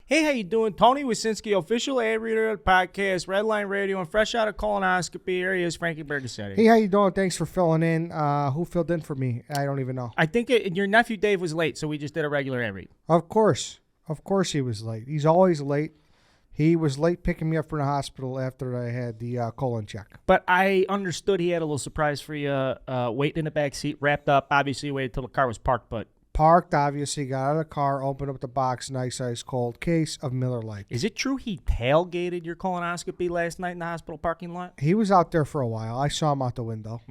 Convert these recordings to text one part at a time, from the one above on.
Hey, how you doing? Tony Wysinski, official ad reader of the podcast, Redline Radio, and fresh out of colonoscopy. Here he is, Frankie Bergasetti. Hey, how you doing? Thanks for filling in. Who filled in for me? I don't even know. I think your nephew Dave was late, so we just did a regular ad read. Of course he was late. He's always late. He was late picking me up from the hospital after I had the colon check. But I understood he had a little surprise for you, waiting in the back seat, wrapped up. Obviously, you waited till the car was parked, but... Parked, obviously, got out of the car, opened up the box, nice ice cold case of Miller Lite. Is it true he tailgated your colonoscopy last night in the hospital parking lot? He was out there for a while. I saw him out the window.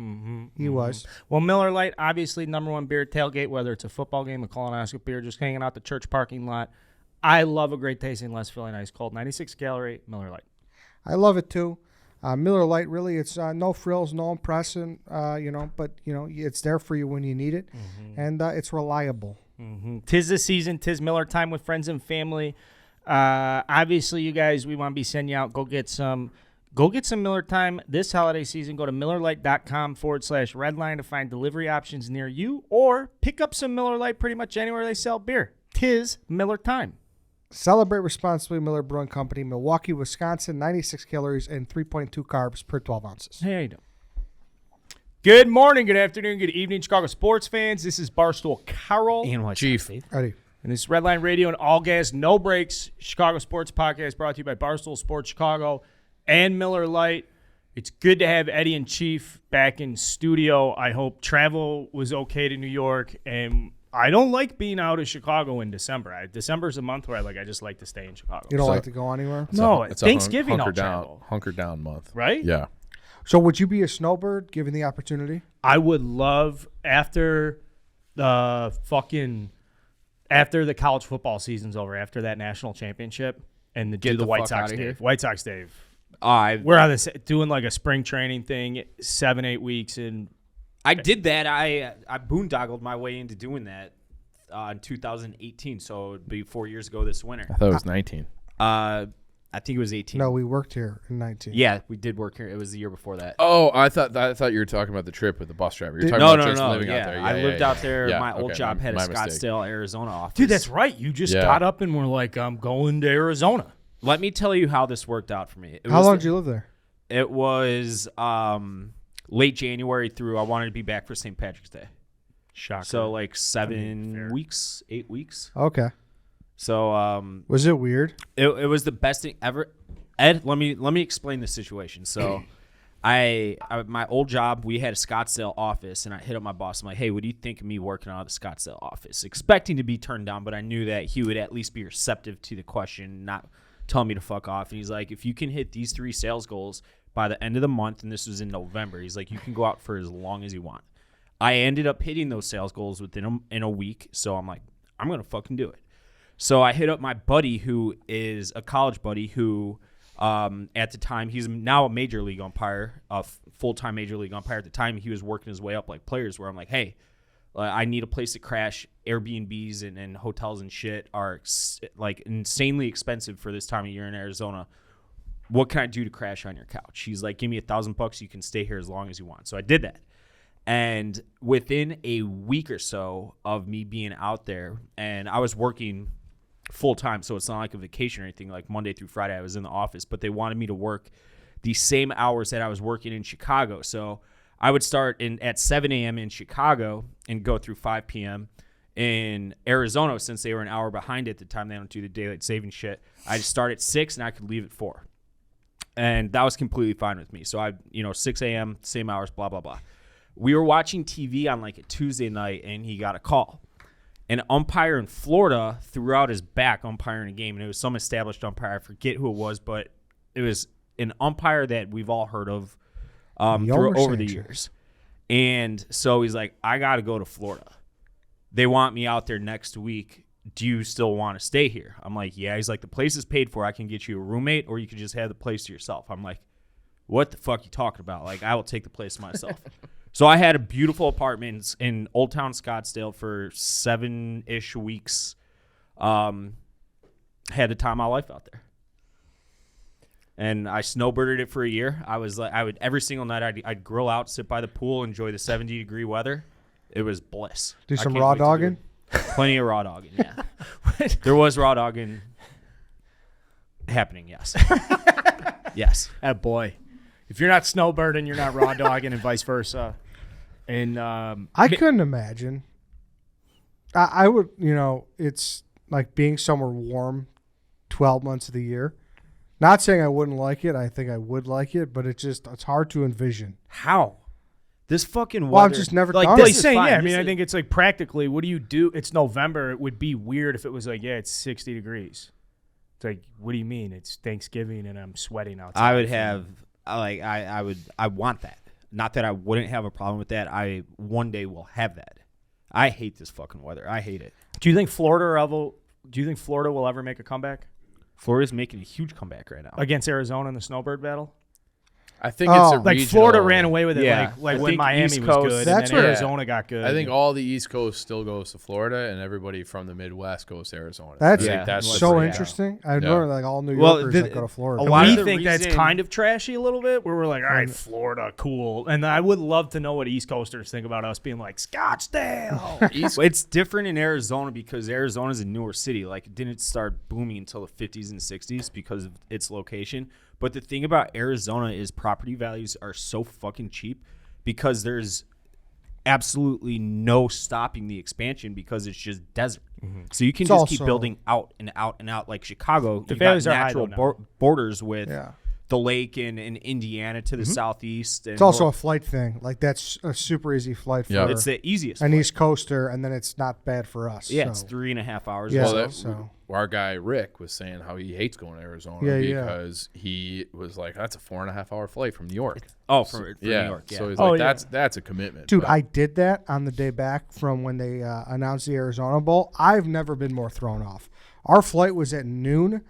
He was. Well, Miller Lite, obviously number one beer tailgate, whether it's a football game, a colonoscopy, or just hanging out the church parking lot. I love a great tasting, less filling ice cold. 96 calorie Miller Lite. I love it too. Miller Lite, really, it's no frills, no impressing, but it's there for you when you need it, and it's reliable. Tis the season, tis Miller time with friends and family. Obviously, you guys, we want to be sending you out. Go get some Miller time this holiday season. Go to MillerLite.com/redline to find delivery options near you, or pick up some Miller Lite pretty much anywhere they sell beer. Tis Miller time. Celebrate responsibly. Miller Brewing Company, Milwaukee, Wisconsin. 96 calories and 3.2 carbs per 12 ounces. Hey, how you doing? Good morning, good afternoon, good evening, Chicago sports fans. This is Barstool Carroll and what, Chief. Ready. And this is Redline Radio and All Gas, No Breaks, Chicago Sports Podcast, brought to you by Barstool Sports Chicago and Miller Lite. It's good to have Eddie and Chief back in studio. I hope travel was okay to New York, and I don't like being out of Chicago in December. December is a month where I just like to stay in Chicago. You don't like to go anywhere? No, it's Thanksgiving hunker I'll down, travel. hunker down month, right? Yeah. So would you be a snowbird given the opportunity? I would love after the college football season's over, after that national championship, and do the White Sox Dave. White Sox Dave. We're on this doing like a spring training thing, 7-8 weeks, and I did that. I boondoggled my way into doing that in 2018, so it'd be 4 years ago this winter. I thought it was 19. I think it was 18. No, we worked here in 19. Yeah, we did work here. It was the year before that. Oh, I thought you were talking about the trip with the bus driver. You're talking about just living out there. I lived out there. Yeah, My old job had a my mistake. Scottsdale, Arizona office. dude, that's right. You just got up and were like, I'm going to Arizona. Let me tell you how this worked out for me. How long did you live there? It was late January through. I wanted to be back for St. Patrick's Day. Shocker. So like 7 weeks, 8 weeks. Okay. So was it weird? It was the best thing ever. Ed, let me explain the situation. So I my old job, we had a Scottsdale office, and I hit up my boss. I'm like, hey, what do you think of me working out of the Scottsdale office? Expecting to be turned down, but I knew that he would at least be receptive to the question, not tell me to fuck off. And he's like, if you can hit these 3 sales goals by the end of the month, and this was in November, he's like, you can go out for as long as you want. I ended up hitting those sales goals within a week, so I'm like, I'm going to fucking do it. So I hit up my buddy, who is a college buddy, who at the time, he's now a major league umpire, a full-time major league umpire. At the time, he was working his way up like players, where I'm like, hey, I need a place to crash. Airbnbs and hotels and shit are like insanely expensive for this time of year in Arizona. What can I do to crash on your couch? He's like, give me $1,000. You can stay here as long as you want. So I did that. And within a week or so of me being out there, and I was working full time, so it's not like a vacation or anything. Like Monday through Friday, I was in the office, but they wanted me to work the same hours that I was working in Chicago. So I would start at 7 a.m. in Chicago and go through 5 p.m. in Arizona, since they were an hour behind at the time. They don't do the daylight saving shit. I'd start at 6 and I could leave at 4. And that was completely fine with me. So 6 a.m., same hours, blah, blah, blah. We were watching TV on like a Tuesday night, and he got a call. An umpire in Florida threw out his back umpiring a game, and it was some established umpire. I forget who it was, but it was an umpire that we've all heard of over the years. And so he's like, I got to go to Florida. They want me out there next week. Do you still want to stay here? I'm like, yeah. He's like, the place is paid for. I can get you a roommate, or you could just have the place to yourself. I'm like, what the fuck you talking about? Like, I will take the place myself. So I had a beautiful apartment in Old Town Scottsdale for 7-ish weeks. Had the time of my life out there. And I snowbirded it for a year. I would every single night I'd grill out, sit by the pool, enjoy the 70-degree weather. It was bliss. Do some raw dogging? Plenty of raw dogging, yeah. There was raw dogging happening, yes. Yes. Boy. If you're not snowbirding, you're not raw dogging, and vice versa. And I couldn't imagine. I would, it's like being somewhere warm 12 months of the year. Not saying I wouldn't like it. I think I would like it, but it's hard to envision. How? This fucking weather. Well, I've just never done Well, it. he's saying, fine. yeah. I mean, This I is- think it's like practically, what do you do? It's November. It would be weird if it was like, it's 60 degrees. It's like, what do you mean? It's Thanksgiving and I'm sweating outside. I would have, I want that. Not that I wouldn't have a problem with that. I one day will have that. I hate this fucking weather. I hate it. Do you think Florida will ever make a comeback Florida's making a huge comeback right now. against Arizona in the snowbird battle? I think it's a Like regional, Florida ran away with it, Yeah. like I when think Miami East was Coast- good, That's and then where- Arizona got good. I think all the East Coast still goes to Florida, and everybody from the Midwest goes to Arizona. That's Yeah. that's what's so right now. interesting. I Yeah. learned like all New Well, Yorkers the- that go to Florida. a And lot we of the think that's reason- kind of trashy a little bit, where we're like, all right, Florida, cool. And I would love to know what East Coasters think about us being like, Scottsdale. East Well, it's different in Arizona because Arizona's a newer city. Like, it didn't start booming until the 50s and 60s because of its location. But the thing about Arizona is property values are so fucking cheap because there's absolutely no stopping the expansion because it's just desert. So you can It's just keep also- building out and out and out. Like Chicago, The you got values are high, natural though, now. borders with Yeah. the lake and Indiana to the southeast. And It's also a north. flight thing. Like that's a super easy flight for Yeah. It's the easiest. an flight. East Coaster, and then it's not bad for us. Yeah, so. it's 3.5 hours. Yeah. or Well, so. that, our guy Rick was saying how he hates going to Arizona Yeah. because he was like, that's a 4.5 hour flight from New York. Oh, for New York. Yeah. So he's Oh, like, yeah. that's a commitment. Dude, but- I did that on the day back from when they announced the Arizona Bowl. I've never been more thrown off. Our flight was at noon,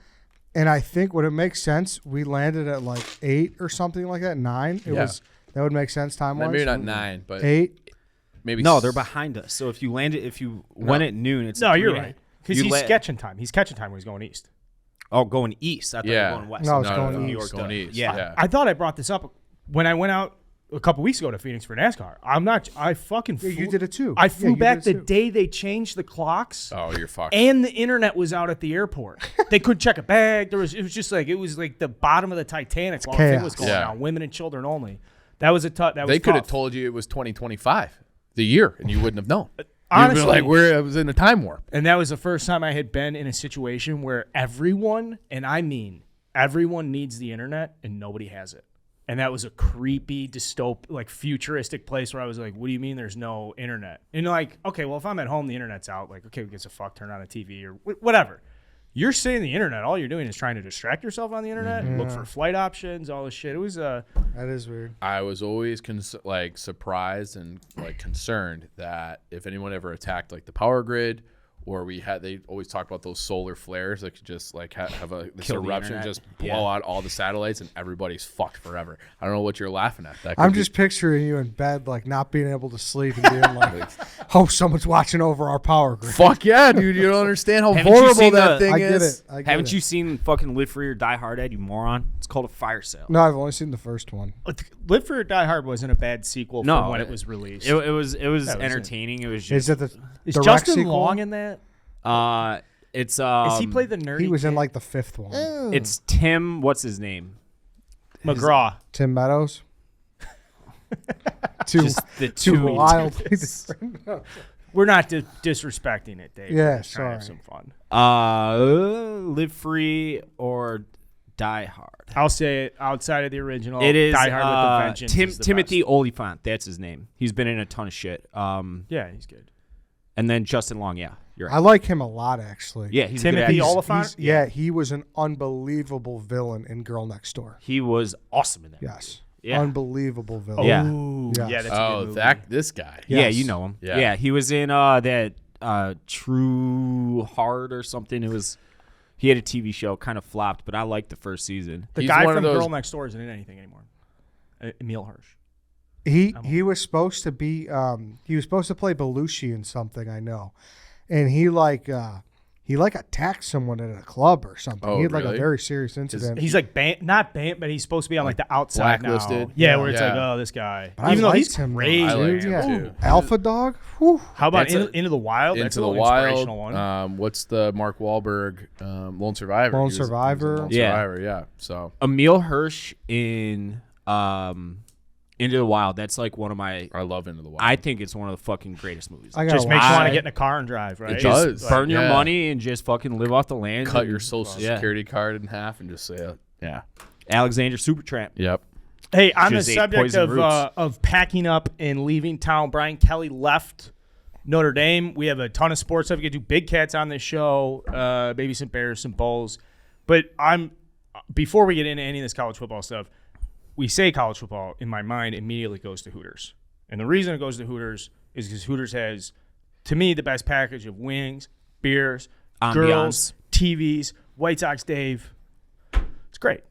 and I think would it make sense? We landed at like 8 or something like that. 9. It Yeah. was that would make sense time wise. maybe not 9, but 8. maybe No, they're behind us. So if you went at noon, it's No, a you're 3 right. Because You he's let- catching time. He's catching time when he's going east. Oh, going east. I thought you Yeah. were going west. No, it's no, going no, east. New York going does. east. Yeah. I thought I brought this up when I went out a couple weeks ago to Phoenix for NASCAR. I fucking flew. Yeah, you did it too. I Yeah, flew you back did the it too. day they changed the clocks. Oh, you're fucked. And the internet was out at the airport. They couldn't check a bag. It was just like the bottom of the Titanic while the thing was chaos. going Yeah. on. Women and children only. That was a tough. That was They could have tough. told you it was 2025, the year, and you wouldn't have known. Honestly, You'd be like, I was in a time warp. and that was the first time I had been in a situation where everyone, and I mean everyone, needs the internet and nobody has it. And that was a creepy, like futuristic place where I was like, what do you mean there's no internet? And like, okay, well, if I'm at home, the internet's out. Like, okay, who gives a fuck? Turn on a TV or whatever. You're saying the internet, all you're doing is trying to distract yourself on the internet, look for flight options, all this shit. It was That is weird. I was always surprised and like concerned that if anyone ever attacked like the power grid, or they always talk about those solar flares that could just like have this Kill the eruption, internet. just blow out all the satellites, and everybody's fucked forever. I don't know what you're laughing at. That I'm could be- just picturing you in bed, like not being able to sleep and being like, "Hope someone's watching over our power grid." fuck yeah, dude. You don't understand how Haven't you vulnerable seen that the- thing I get is. it. I get Haven't it. you seen fucking Live Free or Die Hard, Ed, you moron? It's called a fire sale. No, I've only seen the first one. Live Free or Die Hard wasn't a bad sequel No, from when it was released. It was was entertaining. It was Is just it the is direct Justin sequel? Long in that? it's Is he play the nerdy? He was in kid? like the 5th one. it's Tim. What's his name? McGraw. Tim Meadows. Too Just the too two wildly different. We're not disrespecting it, Dave. Yeah, We're just trying to have sorry. some fun. Live Free or Die Hard. I'll say it outside of the original. It is Die Hard with a Vengeance. is the Timothy best. Oliphant. That's his name. He's been in a ton of shit. Yeah, he's good. And then Justin Long. Yeah, you're I right. like him a lot, actually. Yeah, he's a good Timothy actor. Oliphant. Yeah, he was an unbelievable villain in Girl Next Door. He was awesome in that. Yes. Yeah. Unbelievable villain. Yeah. Ooh, Yes. yeah, that's a Oh, good movie. this guy. Yeah, Yes. you know him. Yeah. Yeah, he was in that True Heart or something. He had a TV show, kind of flopped, but I liked the first season. The He's guy one of from those- Girl Next Door isn't in anything anymore. Emil Hirsch. He was supposed to be he was supposed to play Belushi in something, I know. And he he like attacked someone at a club or something. Oh, He had like a really? very serious incident. He's like not banned, but he's supposed to be on like the outside blacklisted? now. Yeah, where it's Yeah. like, oh, this guy. But I Even though liked he's him, though, crazy. I like dude. him Yeah. too. Alpha dog. Whew. How about That's Into the Wild? That's Into a the little inspirational Wild. one. What's the Mark Wahlberg Lone Survivor? Lone He was in Survivor. Lone Yeah. Survivor, yeah. So Emil Hirsch in Into the Wild. That's like one of my. I love Into the Wild. I think it's one of the fucking greatest movies. I gotta Just makes you watch want to it. get in a car and drive, right? It Just does. burn your Yeah. money and just fucking live off the land. cut and- your social Yeah. security card in half and just say, yeah. Alexander Supertramp. Yep. Hey, on the Just ate subject poison roots. of packing up and leaving town, Brian Kelly left Notre Dame. We have a ton of sports stuff. We could do Big Cats on this show, maybe some Bears, some Bulls. But before we get into any of this college football stuff, we say college football, in my mind, immediately goes to Hooters. And the reason it goes to Hooters is because Hooters has, to me, the best package of wings, beers, girls, TVs, White Sox Dave. It's great.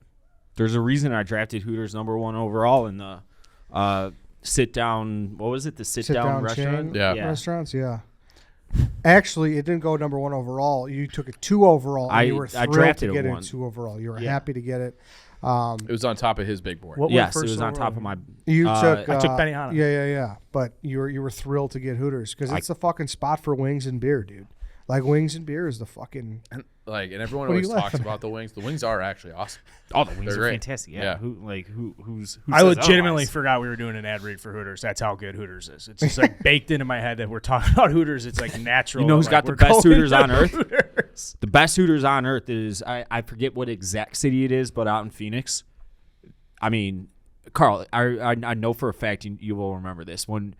There's a reason I drafted Hooters #1 overall in the sit down. What was it? The sit down restaurant. chain Yeah. restaurants. Yeah. Actually, it didn't go #1 overall. You took it 2 overall. And you were I thrilled drafted to get it it 1. 2 overall. You were Yeah. happy to get it. It was on top of his big board. What went Yes, it first was on overall? top of my. You took. I took Benihana. Yeah. But you were thrilled to get Hooters because it's the fucking spot for wings and beer, dude. Like wings and beer is the fucking. And everyone What are always you talks laughing about the wings. The wings are actually awesome. Oh, the wings They're are great. fantastic. Yeah. Yeah. Who's I says legitimately otherwise? forgot we were doing an ad read for Hooters. That's how good Hooters is. It's just like baked into my head that we're talking about Hooters. It's like natural. You know who's like, got the we're best going Hooters to on earth? Hooters. The best Hooters on earth is I forget what exact city it is, but out in Phoenix. I mean, Carl, I know for a fact you will remember this when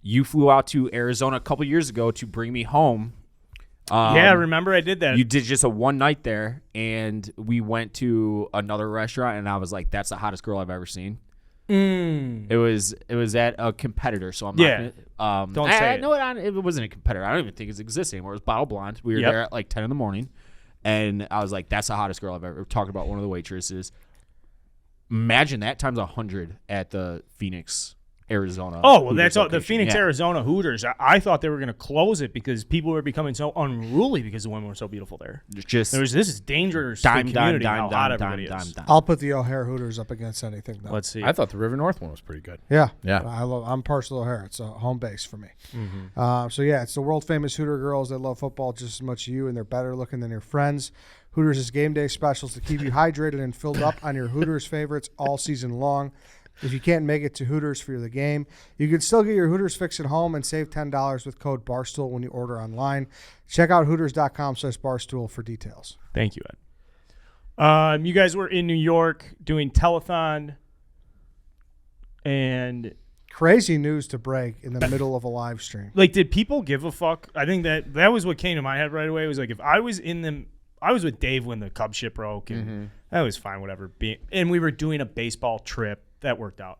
you flew out to Arizona a couple years ago to bring me home. Yeah, remember I did that. You did just a one night there, and we went to another restaurant, and I was like, "That's the hottest girl I've ever seen." It was at a competitor, so I'm Yeah. not gonna, Don't say it. No, it wasn't a competitor. I don't even think it exists anymore. It was Bottle Blonde. We were Yep. there at like 10 in the morning, and I was like, "That's the hottest girl I've ever." Talking about one of the waitresses. Imagine that times 100 at the Phoenix, Arizona. Oh, well, Hooters that's all. The location. Phoenix, Yeah. Arizona Hooters. I thought they were going to close it because people were becoming so unruly because the women were so beautiful there. Just This is dangerous. dime, to the dime, community, dime, how hot dime, everybody dime, is. dime, dime. I'll put the O'Hare Hooters up against anything though. Let's see. I thought the River North one was pretty good. Yeah. Yeah. I'm partial to O'Hare. It's a home base for me. So yeah, it's the world famous Hooter girls that love football just as much as you, and they're better looking than your friends. Hooters is game day specials to keep you hydrated and filled up on your Hooters favorites all season long. If you can't make it to Hooters for the game, you can still get your Hooters fix at home and save $10 with code Barstool when you order online. Check out Hooters.com/Barstool for details. Thank you, Ed. You guys were in New York doing telethon, and Crazy news to break in the middle of a live stream. like, did people give a fuck? I think that was what came to my head right away. It was like, if I was in them, I was with Dave when the Cub shit broke, and that was fine, whatever. And we were doing a baseball trip. That worked out.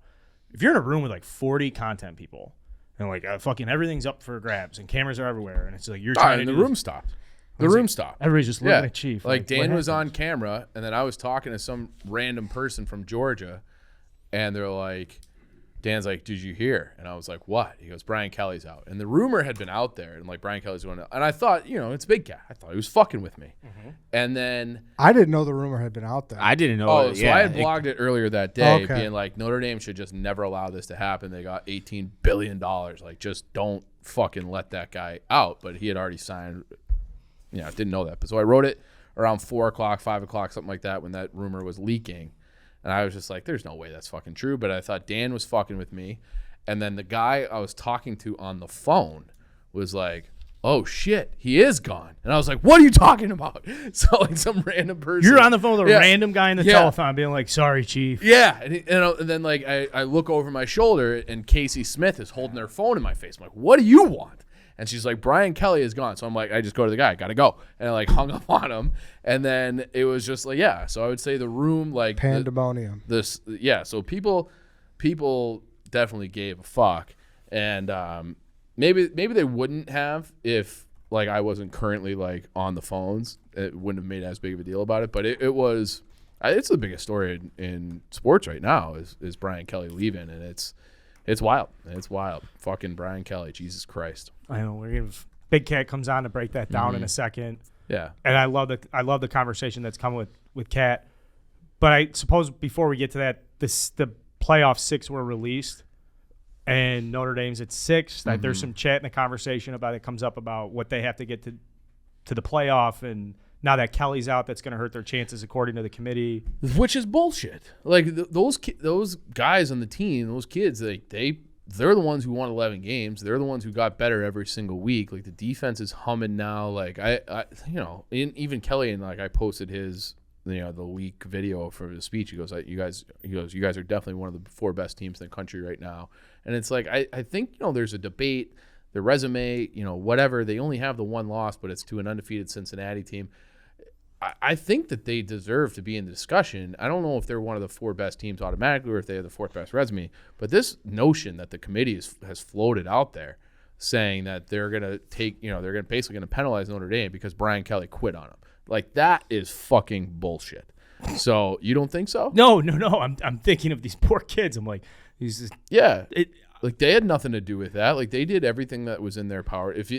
If you're in a room with like 40 content people and like fucking everything's up for grabs and cameras are everywhere, and it's like you're trying And to the do room this- stopped. The room stopped. Everybody's just looking at Chief. Like what Dan was on happened? camera, and then I was talking to some random person from Georgia, and they're like, Dan's like, "Did you hear?" And I was like, "What?" He goes, "Brian Kelly's out." And the rumor had been out there, and like Brian Kelly's going out. And I thought, it's Big Cat. I thought he was fucking with me. And then, I didn't know the rumor had been out there. I didn't know. so I had blogged it earlier that day, Okay. being like, Notre Dame should just never allow this to happen. They got $18 billion. Like, just don't fucking let that guy out. But he had already signed. Didn't know that. But so I wrote it around 4 o'clock, 5 o'clock, something like that, when that rumor was leaking. And I was just like, there's no way that's fucking true. But I thought Dan was fucking with me. And then the guy I was talking to on the phone was like, "Oh shit, he is gone." And I was like, "What are you talking about?" So like some random person. You're on the phone with a Yeah. random guy in the Yeah. telethon being like, "Sorry, Chief." Yeah, and then like I look over my shoulder and Casey Smith is holding their phone in my face. I'm like, "What do you want?" And she's like, "Brian Kelly is gone." So I'm like, I just go to the guy, gotta go, and I like hung up on him. And then it was just like, yeah. So I would say the room like Pandemonium. So people definitely gave a fuck, and maybe they wouldn't have if like I wasn't currently like on the phones. It wouldn't have made as big of a deal about it, but it was. It's the biggest story in sports right now is Brian Kelly leaving, and it's wild. It's wild. Fucking Brian Kelly, Jesus Christ. I know. Big Cat comes on to break that down in a second. Yeah. And I love the conversation that's coming with Kat. But I suppose before we get to that, the playoff 6 were released, and Notre Dame's at 6. Mm-hmm. There's some chat in the conversation about it comes up about what they have to get to the playoff, and now that Kelly's out, that's going to hurt their chances according to the committee. Which is bullshit. Like those guys on the team, those kids, like they're the ones who won 11 games. They're the ones who got better every single week. Like the defense is humming now. Like I even Kelly, and like I posted his, the leak video for the speech. He goes, you guys are definitely one of the 4 best teams in the country right now. And it's like I think there's a debate. The resume, whatever. They only have the 1 loss, but it's to an undefeated Cincinnati team. I think that they deserve to be in the discussion. I don't know if they're one of the 4 best teams automatically or if they have the 4th best resume. But this notion that the committee has floated out there saying that they're going to take, they're basically going to penalize Notre Dame because Brian Kelly quit on them. Like, that is fucking bullshit. So you don't think so? No. I'm thinking of these poor kids. I'm like, Like they had nothing to do with that. Like they did everything that was in their power. If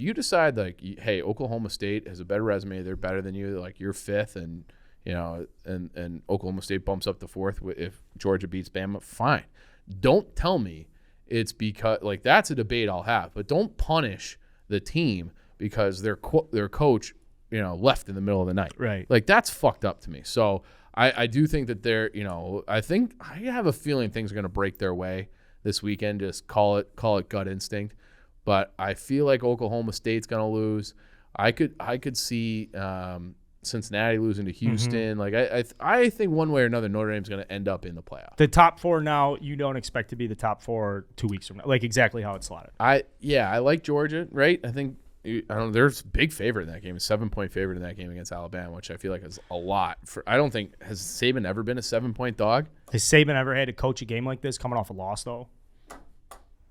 you decide like, hey, Oklahoma State has a better resume, they're better than you. Like you're 5th, and and Oklahoma State bumps up to 4th if Georgia beats Bama. Fine. Don't tell me it's because like that's a debate I'll have, but don't punish the team because their coach left in the middle of the night. Right. Like that's fucked up to me. So I do think that they're I have a feeling things are going to break their way this weekend. Just call it gut instinct, but I feel like Oklahoma State's gonna lose. I could see Cincinnati losing to Houston. Like I think one way or another Notre Dame's gonna end up in the playoff. the top 4 now, you don't expect to be the top 4 2 weeks from now, like exactly how it's slotted. I like Georgia, right? I think there's a big favorite in that game, a 7-point favorite in that game against Alabama, which I feel like is a lot. I don't think has Saban ever been a 7-point dog. Has Saban ever had to coach a game like this coming off a loss, though?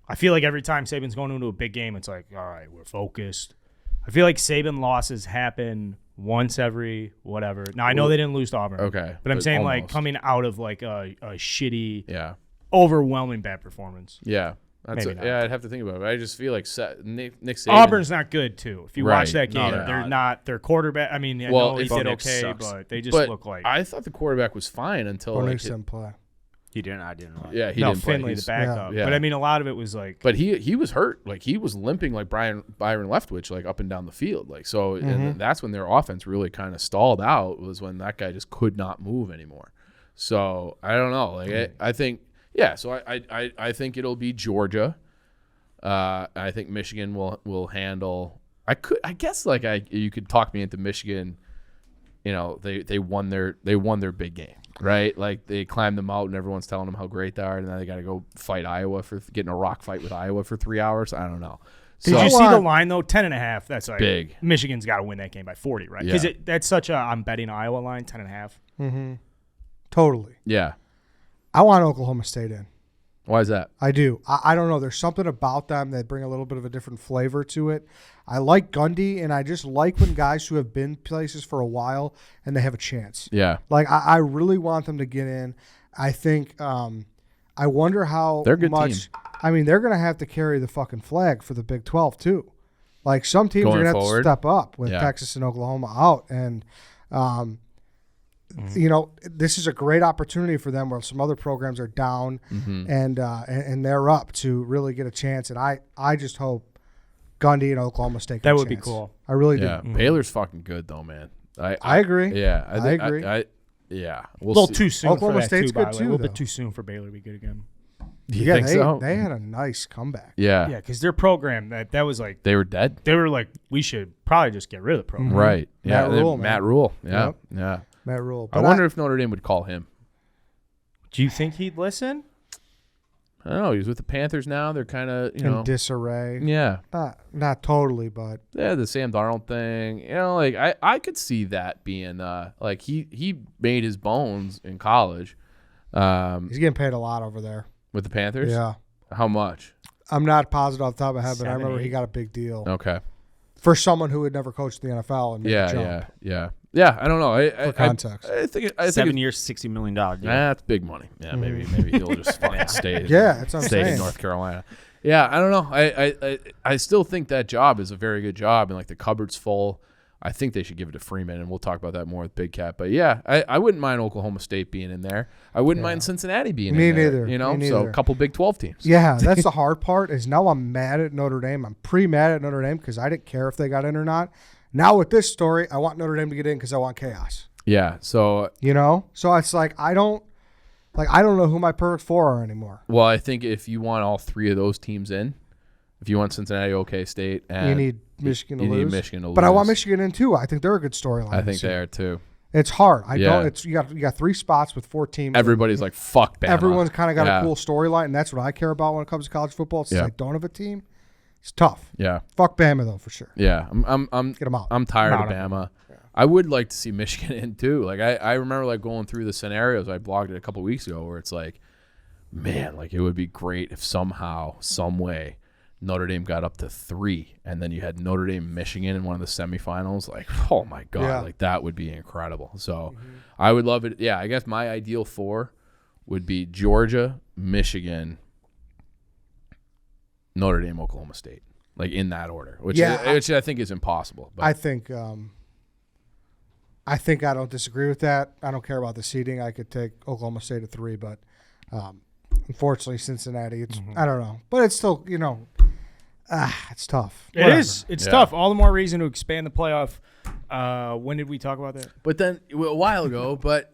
I feel like every time Saban's going into a big game, it's like, all right, we're focused. I feel like Saban losses happen once every whatever. Now, I know they didn't lose to Auburn. Okay. But I'm saying, almost. like, coming out of, like, a shitty, Yeah. overwhelming bad performance. Yeah. Maybe not. I'd have to think about it. But I just feel like Nick Saban. Auburn's not good, too. If you Right. watch that No, game, they're they're not. not. Their quarterback, I mean, I Well, know he Bo did Nix okay, sucks. but they just But look like. I thought the quarterback was fine until Or like Nix didn't play. He didn't. I didn't. Like. yeah he no, didn't play. Finley, the backup. yeah. But, I mean, a lot of it was like. But he was hurt. Like he was limping like Byron Leftwich like up and down the field. Like so, and that's when their offense really kind of stalled out. Was when that guy just could not move anymore. So I don't know. Like I think So I think it'll be Georgia. I think Michigan will handle. I guess like you could talk me into Michigan. They won their big game, right? Like they climbed them out, and everyone's telling them how great they are, and then they got to go fight Iowa for getting a rock fight with Iowa for 3 hours. I don't know. Did you see the line though? 10.5. That's like big. Michigan's got to win that game by 40, right? Yeah. Because that's such a I'm betting Iowa line. 10.5. Mm-hmm. Totally. Yeah. I want Oklahoma State in. Why is that? I do. I don't know. There's something about them that bring a little bit of a different flavor to it. I like Gundy, and I just like when guys who have been places for a while and they have a chance. Yeah. Like, I really want them to get in. I think I wonder how They're a good much. team. I mean, they're going to have to carry the fucking flag for the Big 12, too. Like, some teams Going are going to have forward? to step up with Yeah. Texas and Oklahoma out. And, this is a great opportunity for them where some other programs are down and they're up to really get a chance. And I just hope Gundy and Oklahoma State get That a would be chance. cool. I really do. Yeah. Baylor's fucking good though, man. I agree. Yeah. I agree. Yeah. A We'll little see. too soon Oklahoma for that State's too, by good the way. too, A little bit though. too soon for Baylor to be good again. Do you Yeah, think so? they had a nice comeback. Yeah. Yeah, because their program, that was like, They were dead. they were like, we should probably just get rid of the program. Right. Yeah. Matt then Rule, man. Matt Rule. Yeah. Yep. Yeah. Matt Rule. I wonder if Notre Dame would call him. Do you think he'd listen? I don't know. He's with the Panthers now. They're kind of, in disarray. yeah. Not totally, but Yeah, the Sam Darnold thing. Like I could see that being like he made his bones in college. he's getting paid a lot over there. With the Panthers? Yeah. How much? I'm not positive off the top of my head, but I 7, remember he 8. got a big deal Okay. for someone who had never coached the NFL and made a jump. Yeah, I don't know. For context. I think 7 years, $60 million. Deal. That's big money. Yeah, maybe he'll just fucking stay. Yeah, that's what I'm stay in saying. North Carolina. Yeah, I don't know. I still think that job is a very good job, and like the cupboard's full. I think they should give it to Freeman, and we'll talk about that more with Big Cat. But yeah, I wouldn't mind Oklahoma State being in there. I wouldn't mind Cincinnati being Me in there. neither. You know, Me so neither. a couple Big 12 teams. Yeah, that's the hard part is now I'm mad at Notre Dame. I'm pre-mad at Notre Dame because I didn't care if they got in or not. Now with this story, I want Notre Dame to get in because I want chaos. Yeah. So You know? So it's like I don't know who my perfect four are anymore. well, I think if you want all three of those teams in, if you want Cincinnati, OK State, and You need Michigan to you lose. need Michigan to lose. But I want Michigan in too. I think they're a good storyline. I think this year. they are too. It's hard. I Yeah. don't. It's you got 3 spots with 4 teams. Everybody's like, fuck Bama. Everyone's kind of got Yeah. a cool storyline, and that's what I care about when it comes to college football. It's Yeah. like don't have a team. It's tough. Yeah. Fuck Bama though for sure. Yeah. I'm Get them out. I'm tired Not of Bama. I would like to see Michigan in too. Like I remember like going through the scenarios. I blogged it a couple weeks ago where it's like, man, like it would be great if somehow, some way, Notre Dame got up to 3, and then you had Notre Dame, Michigan in one of the semifinals. Like, oh my god, Yeah. like that would be incredible. So, I would love it. Yeah, I guess my ideal 4 would be Georgia, Michigan, Notre Dame, Oklahoma State, like in that order, which I think is impossible. But I think I don't disagree with that. I don't care about the seeding. I could take Oklahoma State at 3, but unfortunately Cincinnati. It's I don't know, but it's still it's tough. It Whatever. is. It's Yeah. tough. All the more reason to expand the playoff. When did we talk about that? But then a while ago, but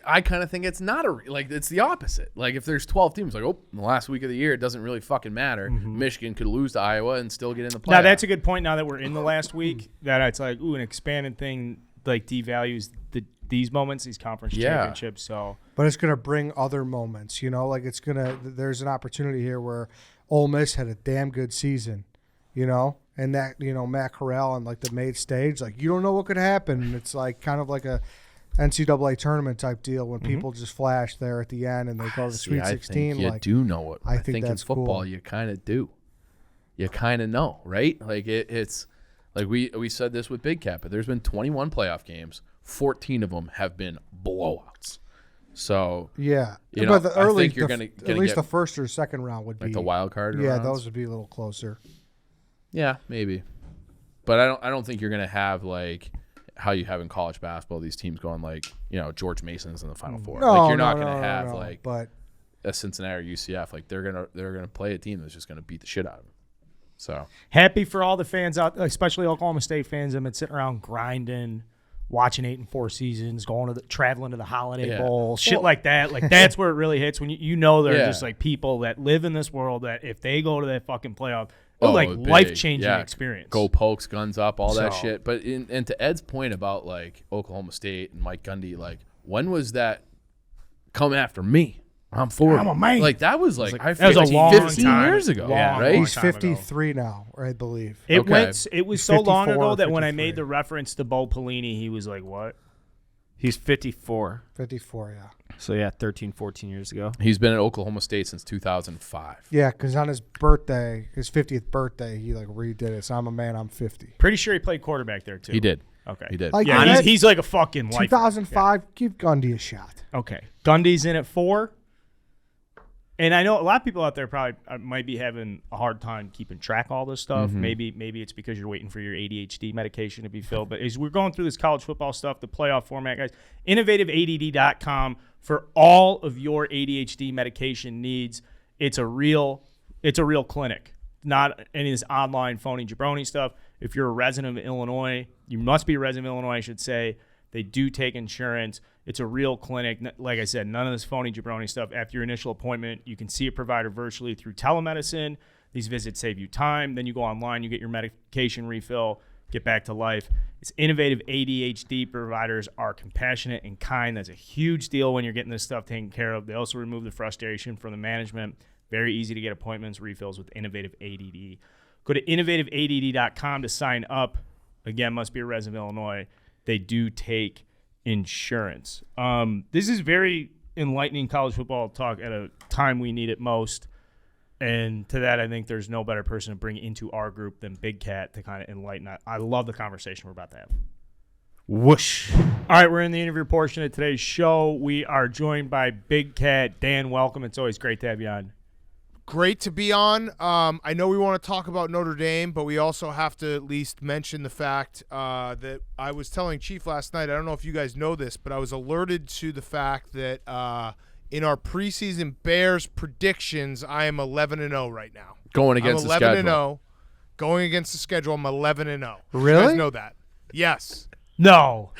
I kind of think it's not it's the opposite. Like if there's 12 teams, like in the last week of the year, it doesn't really fucking matter. Michigan could lose to Iowa and still get in the playoff. Now that's a good point. Now that we're in the last week, that it's like an expanded thing like devalues these moments, these conference championships. So, But it's gonna bring other moments. You know, like it's gonna. There's an opportunity here where Ole Miss had a damn good season. You know, and that Matt Corral on like the main stage, like you don't know what could happen. And it's like kind of like a NCAA tournament type deal when people just flash there at the end and they go to the Sweet 16. You Like do know what I I think think in that's football cool. you kind of do. You kind of know, right? Like it's like we said this with Big Cat, but there's been 21 playoff games. 14 of them have been blowouts. So yeah, You know, but the I early, think you're the- gonna at least get, the first or second round would be like the wild card. Yeah, rounds. those would be a little closer. Yeah, maybe. But I don't think you're gonna have like how you have in college basketball. These teams going like George Mason's in the Final Four. No, like you're not no, gonna no, have no, like but a Cincinnati or UCF. Like they're gonna play a team that's just gonna beat the shit out of them. So happy for all the fans out, especially Oklahoma State fans. I've been sitting around grinding, watching 8 and 4 seasons, traveling to the Holiday Bowl, shit like that. Like that's where it really hits when they're just like people that live in this world that if they go to that fucking playoff, like big. life-changing Yeah. experience. Go Pokes, guns up, all that So- shit. But and to Ed's point about like Oklahoma State and Mike Gundy, like when was that come after me? I'm 40. I'm a man. Like that was like I that was a 15 long 15 time. years ago, Yeah. right? he's time ago. 53 now, I believe. It Okay. went. It was He's so long 54 ago or that when I 53. made the reference to Bo Pelini, he was like, "What?" He's 54. 54, yeah. So, 13, 14 years ago. He's been at Oklahoma State since 2005. Yeah, because on his birthday, his 50th birthday, he like redid it. So I'm a man, I'm 50. Pretty sure he played quarterback there too. He did. Okay. He did. Like, Yeah, that- he's like a fucking lifer. 2005, give Gundy a shot. Okay. Gundy's in at 4. And I know a lot of people out there probably might be having a hard time keeping track of all this stuff. Maybe it's because you're waiting for your ADHD medication to be filled. But as we're going through this college football stuff, the playoff format, guys, innovativeadd.com for all of your ADHD medication needs. It's a real clinic, not any of this online phony jabroni stuff. If you're a resident of Illinois, you must be a resident of Illinois, I should say. They do take insurance. It's a real clinic. Like I said, none of this phony jabroni stuff. After your initial appointment, you can see a provider virtually through telemedicine. These visits save you time. Then you go online, you get your medication refill, get back to life. It's innovative ADHD providers are compassionate and kind. That's a huge deal when you're getting this stuff taken care of. They also remove the frustration from the management. Very easy to get appointments, refills with Innovative ADD. Go to innovativeadd.com to sign up. Again, must be a resident of Illinois. They do take insurance. This is very enlightening college football talk at a time we need it most. And to that, I think there's no better person to bring into our group than Big Cat to kind of enlighten that. I love the conversation we're about to have. Whoosh. All right, we're in the interview portion of today's show. We are joined by Big Cat. Dan, welcome. It's always great to have you on. great to be on. I know we want to talk about Notre Dame, but we also have to at least mention the fact that I was telling Chief last night, I don't know if you guys know this, but I was alerted to the fact that in our preseason Bears predictions, I am 11-0 right now. Going against the schedule. 11-0. Going against the schedule, I'm 11-0. Really? You guys know that? Yes. No.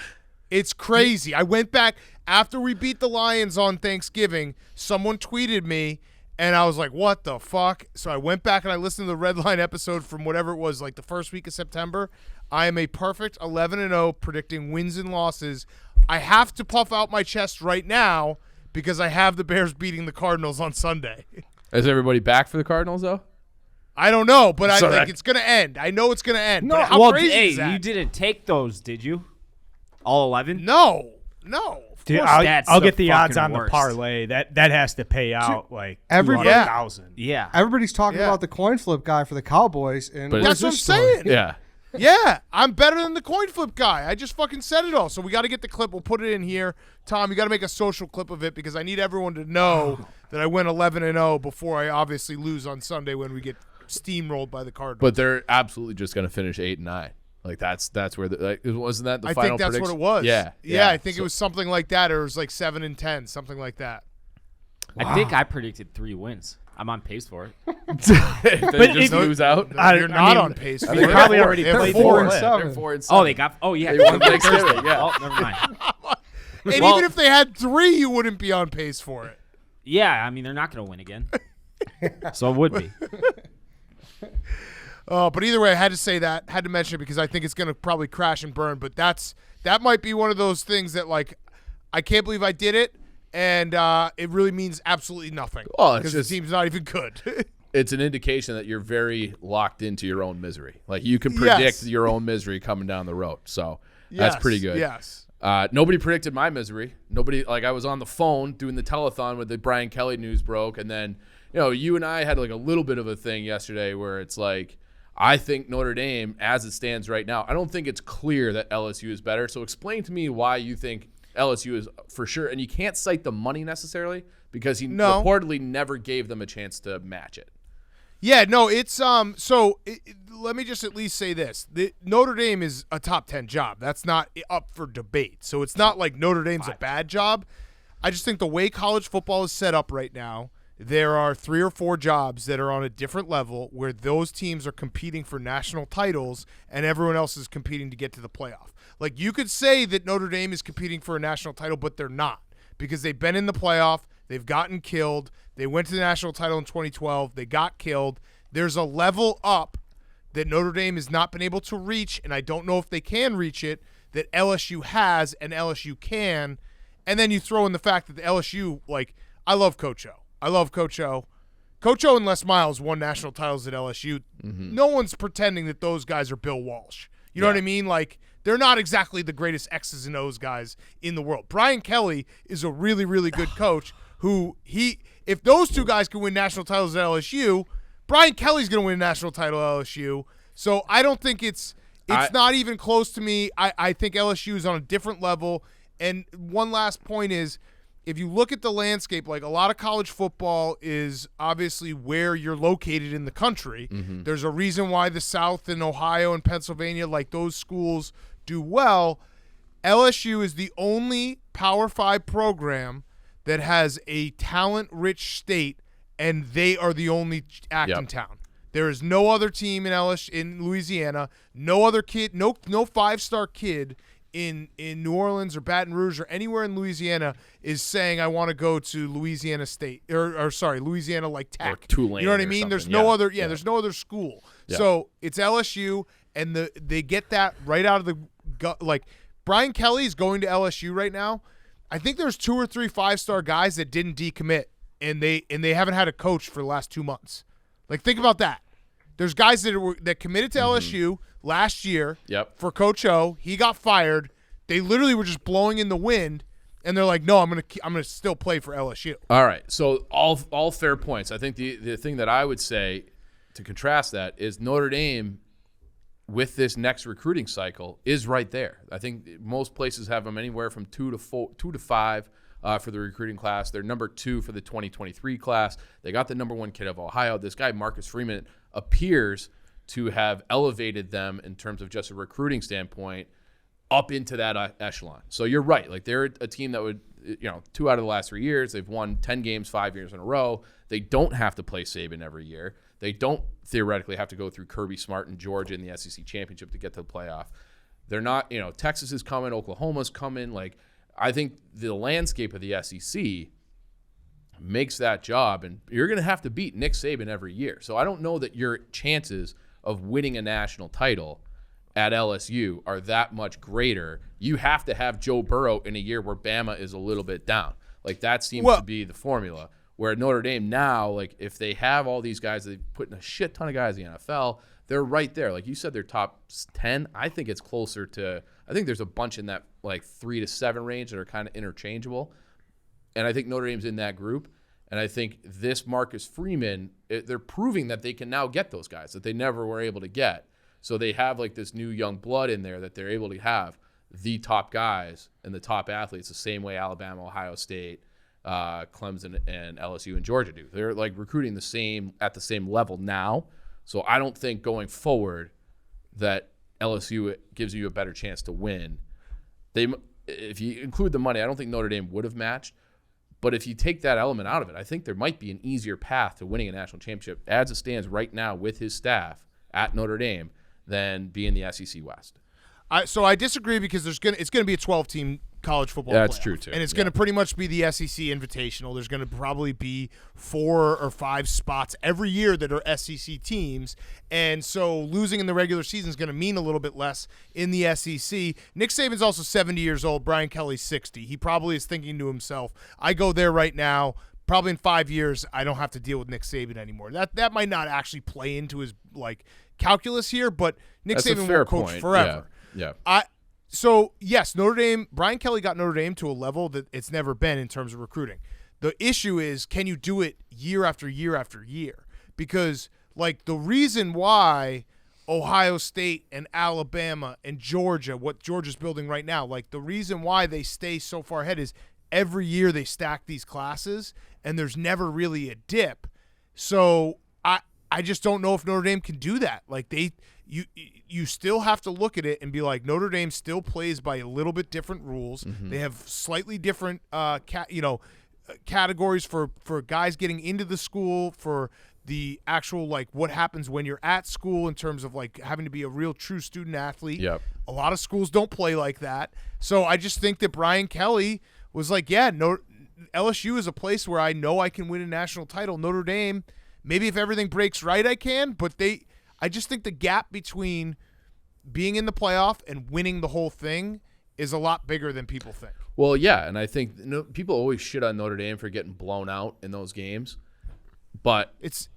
It's crazy. I went back after we beat the Lions on Thanksgiving. Someone tweeted me, and I was like, what the fuck? So I went back and I listened to the Red Line episode from whatever it was, like the first week of September. I am a perfect 11-0 predicting wins and losses. I have to puff out my chest right now because I have the Bears beating the Cardinals on Sunday. Is everybody back for the Cardinals, though? I don't know, but So I think that- it's going to end. I know it's going to end. No, but how well, crazy hey, is that? you didn't take those, did you? All 11? No. Dude, course I'll that's I'll the get the odds fucking on the worst. parlay. That has to pay out like everybody- 200,000. Yeah. Everybody's talking Yeah. about the coin flip guy for the Cowboys, and But- That's where's what I'm this story? saying. Yeah. Yeah, I'm better than the coin flip guy. I just fucking said it all. So we got to get the clip. We'll put it in here. Tom, you got to make a social clip of it because I need everyone to know that I went 11-0 before I obviously lose on Sunday when we get steamrolled by the Cardinals. But they're absolutely just going to finish 8-9. Like that's where wasn't that the I final think that's prediction? what it was. Yeah. I think it was something like that, or it was like 7-10, something like that. I think I predicted 3 wins. I'm on pace for it. They just lose out. You're not on pace. For They it. probably already They're played four. 4-7. They're 4-7. Oh, they got. Oh, yeah. They won Thanksgiving. Yeah. Oh, never mind. And Well- even if they had 3, you wouldn't be on pace for it. Yeah, I mean, they're not going to win again. So it would be. But either way, I had to say that, had to mention it because I think it's going to probably crash and burn. But that might be one of those things that, like, I can't believe I did it, and it really means absolutely nothing. Well, it's because the just- team's not even good. It's an indication that you're very locked into your own misery. Like you can predict Yes. your own misery coming down the road. So that's Yes, pretty good. Yes. Nobody predicted my misery. Nobody, like I was on the phone doing the telethon when the Brian Kelly news broke, and then you and I had like a little bit of a thing yesterday where it's like I think Notre Dame, as it stands right now, I don't think it's clear that LSU is better. So explain to me why you think LSU is for sure, and you can't cite the money necessarily because he reportedly never gave them a chance to match it. Yeah, no, it's let me just at least say this. Notre Dame is a top 10 job. That's not up for debate. So it's not like Notre Dame's a bad job. I just think the way college football is set up right now, there are 3 or 4 jobs that are on a different level where those teams are competing for national titles and everyone else is competing to get to the playoff. Like you could say that Notre Dame is competing for a national title, but they're not because they've been in the playoff. They've gotten killed. They went to the national title in 2012. They got killed. There's a level up that Notre Dame has not been able to reach, and I don't know if they can reach it, that LSU has and LSU can. And then you throw in the fact that the LSU, like, I love Coach O. I love Coach O. Coach O and Les Miles won national titles at LSU. Mm-hmm. No one's pretending that those guys are Bill Walsh. You know what I mean? Like, they're not exactly the greatest X's and O's guys in the world. Brian Kelly is a really, really good coach who if those 2 guys can win national titles at LSU, Brian Kelly's going to win a national title at LSU. So I don't think it's not even close to me. I think LSU is on a different level. And one last point is, if you look at the landscape, like a lot of college football is obviously where you're located in the country. Mm-hmm. There's a reason why the South and Ohio and Pennsylvania, like those schools, do well. LSU is the only Power 5 program that has a talent-rich state, and they are the only act in town. There is no other team in Louisiana, no other kid, no 5-star kid in New Orleans or Baton Rouge or anywhere in Louisiana is saying I want to go to Louisiana State or Louisiana like Tech. Or Tulane you know what I or mean? There's something. no Yeah. other Yeah. there's no other school. Yeah. So it's LSU, and they get that right out of the gut. Like Brian Kelly's going to LSU right now. I think there's 2 or 3 5-star guys that didn't decommit, and they haven't had a coach for the last 2 months. Like think about that. There's guys that committed to LSU last year for Coach O. He got fired. They literally were just blowing in the wind, and they're like, "No, I'm gonna still play for LSU." All right. So all fair points. I think the thing that I would say to contrast that is Notre Dame with this next recruiting cycle is right there. I think most places have them anywhere from 2 to 5. for the recruiting class. They're number 2 for the 2023 class. They got the number 1 kid of Ohio. This guy, Marcus Freeman, appears to have elevated them in terms of just a recruiting standpoint up into that echelon. So you're right. Like, they're a team that would, 2 out of the last 3 years, they've won 10 games 5 years in a row. They don't have to play Saban every year. They don't theoretically have to go through Kirby Smart and Georgia in the SEC championship to get to the playoff. They're not, Texas is coming, Oklahoma's coming. Like, I think the landscape of the SEC makes that job, and you're going to have to beat Nick Saban every year. So I don't know that your chances of winning a national title at LSU are that much greater. You have to have Joe Burrow in a year where Bama is a little bit down. Like, that seems to be the formula. Where Notre Dame now, like, if they have all these guys, they put in a shit ton of guys in the NFL, they're right there. Like you said, they're top 10. I think it's closer to, I think there's a bunch in that like 3 to 7 range that are kind of interchangeable. And I think Notre Dame's in that group. And I think this Marcus Freeman, they're proving that they can now get those guys that they never were able to get. So they have like this new young blood in there that they're able to have the top guys and the top athletes the same way Alabama, Ohio State, Clemson, and LSU and Georgia do. They're like recruiting at the same level now. So I don't think going forward that LSU gives you a better chance to win. If you include the money, I don't think Notre Dame would have matched. But if you take that element out of it, I think there might be an easier path to winning a national championship as it stands right now with his staff at Notre Dame than being the SEC West. So I disagree because it's going to be a 12-team college football That's playoff. true, too. And it's going to pretty much be the SEC Invitational. There's going to probably be 4 or 5 spots every year that are SEC teams. And so losing in the regular season is going to mean a little bit less in the SEC. Nick Saban's also 70 years old. Brian Kelly's 60. He probably is thinking to himself, I go there right now. Probably in 5 years, I don't have to deal with Nick Saban anymore. That might not actually play into his calculus here, but Nick Saban will coach forever. Yeah. So, yes, Notre Dame, Brian Kelly got Notre Dame to a level that it's never been in terms of recruiting. The issue is, can you do it year after year after year? Because, the reason why Ohio State and Alabama and Georgia, what Georgia's building right now, the reason why they stay so far ahead is every year they stack these classes, and there's never really a dip. So, I just don't know if Notre Dame can do that. You still have to look at it and be like, Notre Dame still plays by a little bit different rules. Mm-hmm. They have slightly different categories for guys getting into the school, for the actual what happens when you're at school in terms of having to be a real true student athlete. Yep. A lot of schools don't play like that. So I just think that Brian Kelly was LSU is a place where I know I can win a national title. Notre Dame, maybe if everything breaks right, I can, but I just think the gap between being in the playoff and winning the whole thing is a lot bigger than people think. Well, yeah, and I think people always shit on Notre Dame for getting blown out in those games, but it's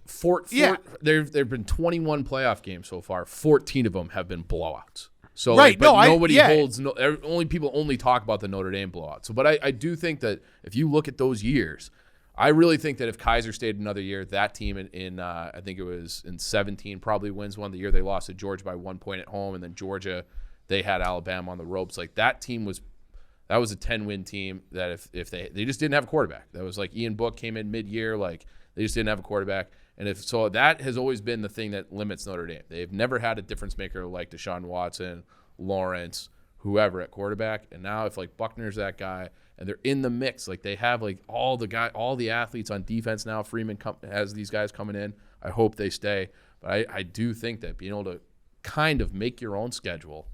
there've been 21 playoff games so far. 14 of them have been blowouts. So right, only people only talk about the Notre Dame blowout. So, but I do think that if you look at those years, I really think that if Kaiser stayed another year, that team in I think it was in 17 probably wins one. The year they lost to Georgia by 1 point at home, and then Georgia, they had Alabama on the ropes. That team was a 10-win team that if they just didn't have a quarterback. That was Ian Book came in mid-year, they just didn't have a quarterback. And that has always been the thing that limits Notre Dame. They've never had a difference maker like Deshaun Watson, Lawrence, whoever at quarterback. And now if Buckner's that guy, and they're in the mix, they have all the athletes on defense now. Freeman has these guys coming in. I hope they stay, but I do think that being able to kind of make your own schedule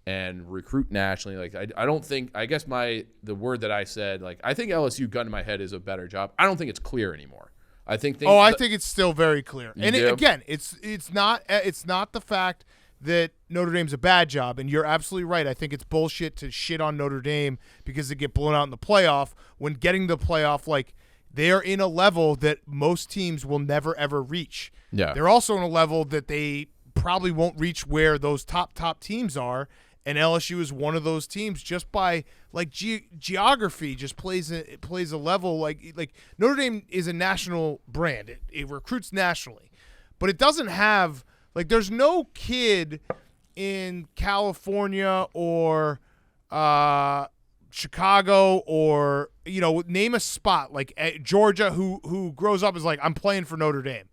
and recruit nationally, I don't think, I guess the word that I said, I think LSU gun to my head is a better job. I don't think it's clear anymore. I think I think it's still very clear. And again, it's not the fact that Notre Dame's a bad job, and you're absolutely right. I think it's bullshit to shit on Notre Dame because they get blown out in the playoff when getting to the playoff, they're in a level that most teams will never, ever reach. Yeah. They're also in a level that they probably won't reach where those top teams are, and LSU is one of those teams just by geography just plays a level like Notre Dame is a national brand. It recruits nationally, but it doesn't have there's no kid in California or Chicago or name a spot like Georgia who grows up is like, I'm playing for Notre Dame.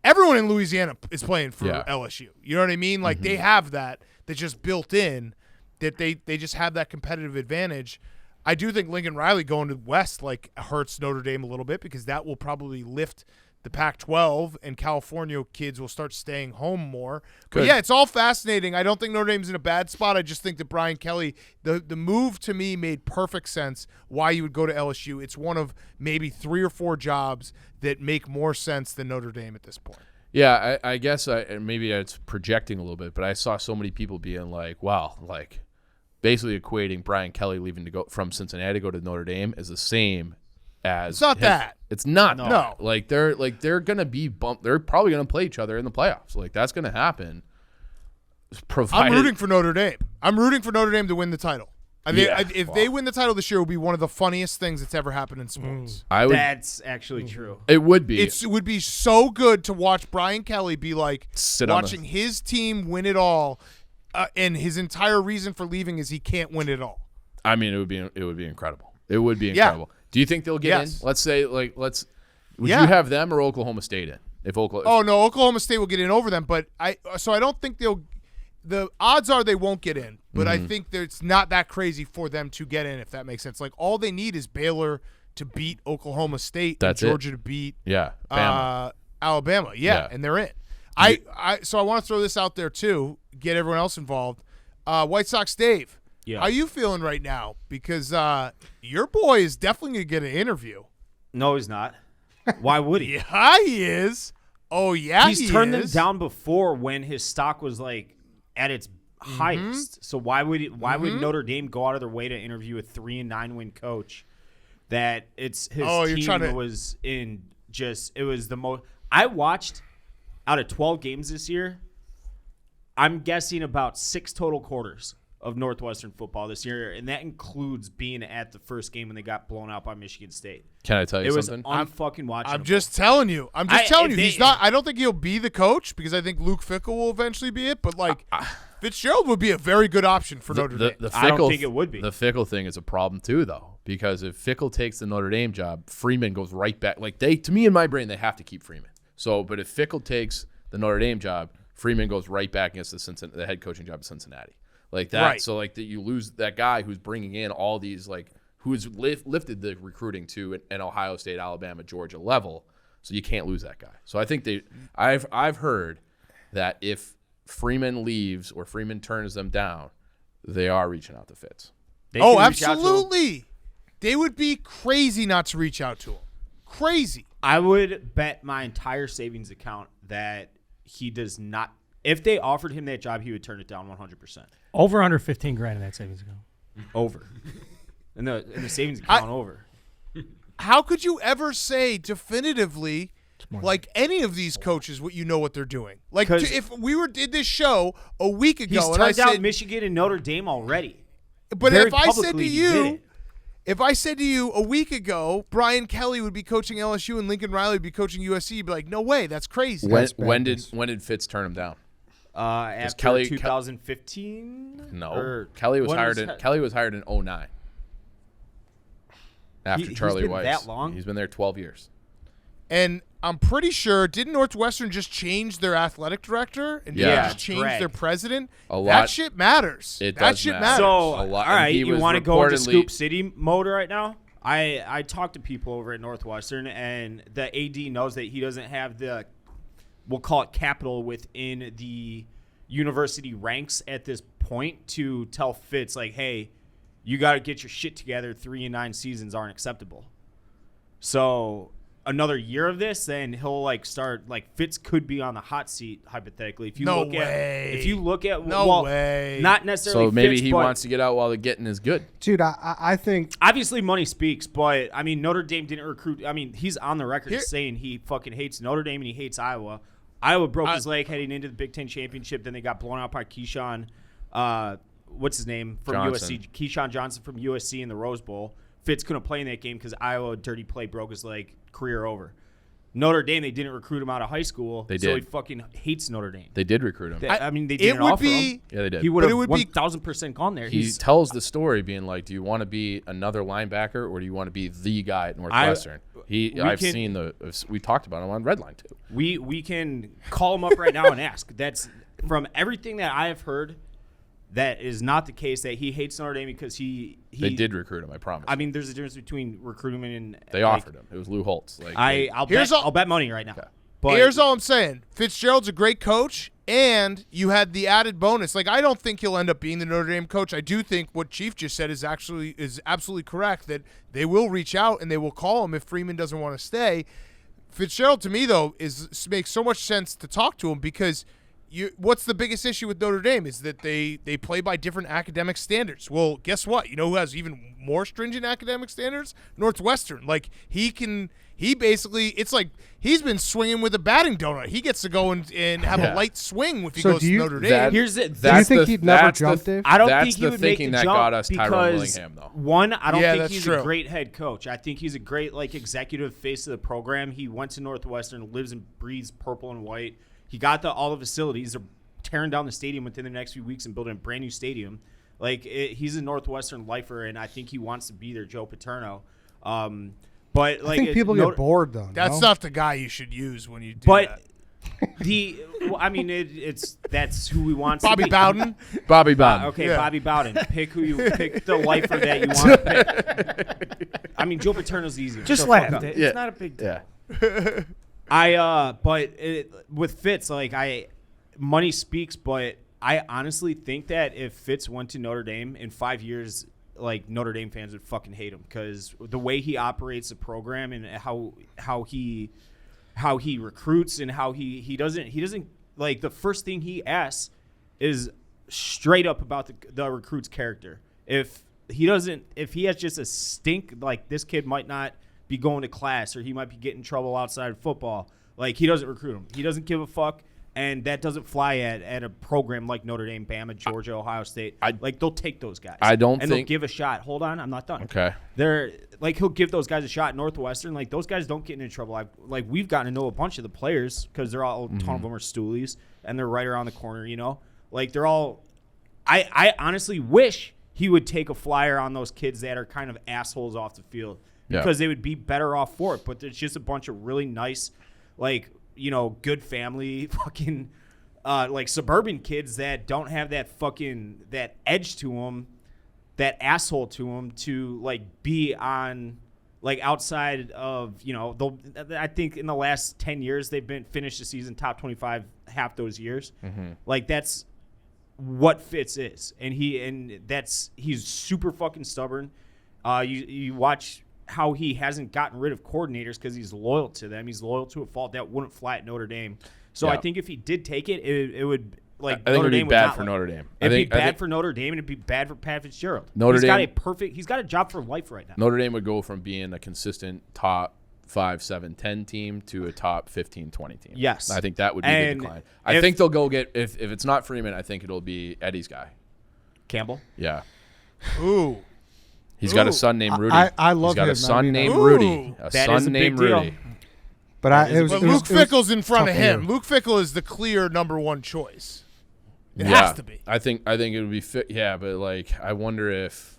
Everyone in Louisiana is playing for LSU. You know what I mean? Like they have that's just built in, that they just have that competitive advantage. I do think Lincoln Riley going to West like hurts Notre Dame a little bit, because that will probably lift the Pac-12, and California kids will start staying home more. But yeah, it's all fascinating. I don't think Notre Dame's in a bad spot. I just think that Brian Kelly, the move to me made perfect sense why you would go to LSU. It's one of maybe 3 or 4 jobs that make more sense than Notre Dame at this point. Yeah, I guess maybe it's projecting a little bit, but I saw so many people being like, wow, like basically equating Brian Kelly leaving to go from Cincinnati to go to Notre Dame as the same as it's not that. It's not. No. Like they're gonna be bumped. They're probably gonna play each other in the playoffs. Like that's gonna happen. I'm rooting for Notre Dame. I'm rooting for Notre Dame to win the title. I mean, if they win the title this year, it will be one of the funniest things that's ever happened in sports. That's actually true. It would be. It would be so good to watch Brian Kelly be like watching his team win it all, and his entire reason for leaving is he can't win it all. I mean, it would be incredible. It would be incredible. Do you think they'll get in? Let's say, would you have them or Oklahoma State in? Oklahoma State will get in over them, but I don't think they'll. The odds are they won't get in, but I think it's not that crazy for them to get in, if that makes sense. Like all they need is Baylor to beat Oklahoma State, and Georgia to beat Alabama. Yeah, and they're in. So I want to throw this out there too, get everyone else involved. White Sox Dave. Yeah. How you feeling right now? Because your boy is definitely going to get an interview. No, he's not. Why would he? Yeah, he is. Oh, yeah, he's turned them down before when his stock was like at its highest. So why would Notre Dame go out of their way to interview a 3-9 win coach that his team was in? It was the most. I watched out of 12 games this year. I'm guessing about 6 total quarters of Northwestern football this year, and that includes being at the first game when they got blown out by Michigan State. Can I tell you something? It was unfucking watchable. I'm just telling you. He's not. I don't think he'll be the coach, because I think Luke Fickell will eventually be it. But Fitzgerald would be a very good option for Notre Dame. I don't think it would be. The Fickell thing is a problem too, though, because if Fickell takes the Notre Dame job, Freeman goes right back. Like to me in my brain, they have to keep Freeman. But if Fickell takes the Notre Dame job, Freeman goes right back against the head coaching job at Cincinnati. Like that, right. So like that, you lose that guy who's bringing in all these who's lifted the recruiting to an Ohio State, Alabama, Georgia level. So you can't lose that guy. So I think I've heard that if Freeman leaves or Freeman turns them down, they are reaching out to Fitz. Absolutely. They would be crazy not to reach out to him. Crazy. I would bet my entire savings account that he does not. If they offered him that job, he would turn it down 100%. Over under $15,000 in that savings account. Over. In the savings account, over. How could you ever say definitively, like any of these coaches, what they're doing? Like if we did this show a week ago, he's turned down Michigan and Notre Dame already. But if I said to you a week ago, Brian Kelly would be coaching LSU and Lincoln Riley would be coaching USC, you'd be like, no way, that's crazy. When did Fitz turn him down? After 2015? No. Kelly was hired in 2009. After Charlie Weiss. That long? He's been there 12 years. And I'm pretty sure, didn't Northwestern just change their athletic director and just change their president? That shit matters. That shit matters. So, all right, you want to go into Scoop City mode right now? I talked to people over at Northwestern, and the AD knows that he doesn't have the, we'll call it capital within the university ranks at this point to tell Fitz, like, hey, you got to get your shit together. 3-9 seasons aren't acceptable. So another year of this, then he'll start Fitz could be on the hot seat hypothetically. If you look at not necessarily. So maybe Fitz, he wants to get out while the getting is good. Dude, I think obviously money speaks, but I mean Notre Dame didn't recruit. I mean he's on the record saying he fucking hates Notre Dame and he hates Iowa. Iowa broke his leg heading into the Big Ten championship. Then they got blown out by Keyshawn. What's his name from USC? Keyshawn Johnson from USC in the Rose Bowl. Fitz couldn't play in that game because Iowa dirty play broke his leg. Career over. Notre Dame, they didn't recruit him out of high school. They So did. he fucking hates Notre Dame. They did recruit him. I mean, they It didn't would offer be. him. Yeah, they did. He would But have it would be- 1,000% gone there. He tells the story being like, do you want to be another linebacker or do you want to be the guy at Northwestern? We talked about him on Redline too. We can call him up right now and ask. That's from everything that I have heard. That is not the case. That he hates Notre Dame because he They did recruit him, I promise. I mean, there's a difference between recruitment and they offered him. It was Lou Holtz. Like, I'll bet money right now. Okay. But Here's all I'm saying. Fitzgerald's a great coach, and you had the added bonus. Like, I don't think he'll end up being the Notre Dame coach. I do think what Chief just said is absolutely correct, that they will reach out and they will call him if Freeman doesn't want to stay. Fitzgerald, to me, though, makes so much sense to talk to him because what's the biggest issue with Notre Dame is that they play by different academic standards. Well, guess what? You know who has even more stringent academic standards? Northwestern. Like, it's like he's been swinging with a batting donut. He gets to go and have a light swing if he goes to Notre Dame. Here's it. Do you think he'd never jump, Dave? I don't that's think he the would make thinking the that jump got us Tyrone because, Willingham, though. one, I don't Yeah, think that's he's true. a great head coach. I think he's a great executive face of the program. He went to Northwestern, lives and breathes purple and white. He got all the facilities. They're tearing down the stadium within the next few weeks and building a brand new stadium. He's a Northwestern lifer, and I think he wants to be there, Joe Paterno. But I think people get bored though. That's no? not the guy you should use when you do But that. that's who we want. Bobby to be. Bowden. Bobby Bowden. Okay, Yeah. Bobby Bowden. Pick the lifer that you want to pick. I mean, Joe Paterno's easy. Just Shut the laugh. fuck up. It's not a big deal. Yeah. With Fitz, money speaks, but I honestly think that if Fitz went to Notre Dame in 5 years, Notre Dame fans would fucking hate him because the way he operates the program and how he recruits and how he doesn't the first thing he asks is straight up about the recruit's character. If he has just a stink, this kid might not be going to class or he might be getting in trouble outside of football, he doesn't recruit him. He doesn't give a fuck. And that doesn't fly at a program like Notre Dame, Bama, Georgia, Ohio State. They'll take those guys. They'll give a shot. Hold on, I'm not done. Okay. He'll give those guys a shot at Northwestern. Those guys don't get into trouble. We've gotten to know a bunch of the players because they're all a ton of them are stoolies and they're right around the corner. They're all. I honestly wish he would take a flyer on those kids that are kind of assholes off the field because they would be better off for it. But there's just a bunch of really nice, good family fucking suburban kids that don't have that edge to them, that asshole to them to be on outside of I think in the last 10 years they've been finished the season top 25 half those years. That's what Fitz is, and he's super fucking stubborn. You watch how he hasn't gotten rid of coordinators because he's loyal to them. He's loyal to a fault that wouldn't fly at Notre Dame. So I think if he did take it, it would I think it would be bad for Notre Dame. It'd be bad for Notre Dame, and it'd be bad for Pat Fitzgerald. He's got a job for life right now. Notre Dame would go from being a consistent top 5, 7, 10 team to a top 15, 20 team. Yes. I think that would be the decline. I think they'll go get if it's not Freeman, I think it'll be Eddie's guy. Campbell? Yeah. Ooh. He's got a son named Rudy. I love He's got him. a son named Ooh. Rudy. A That son is a named big deal. Rudy. But Luke Fickle's in front of tough him. year. Luke Fickle is the clear number one choice. It Yeah. has to be. I think it would be fit. Yeah, but I wonder if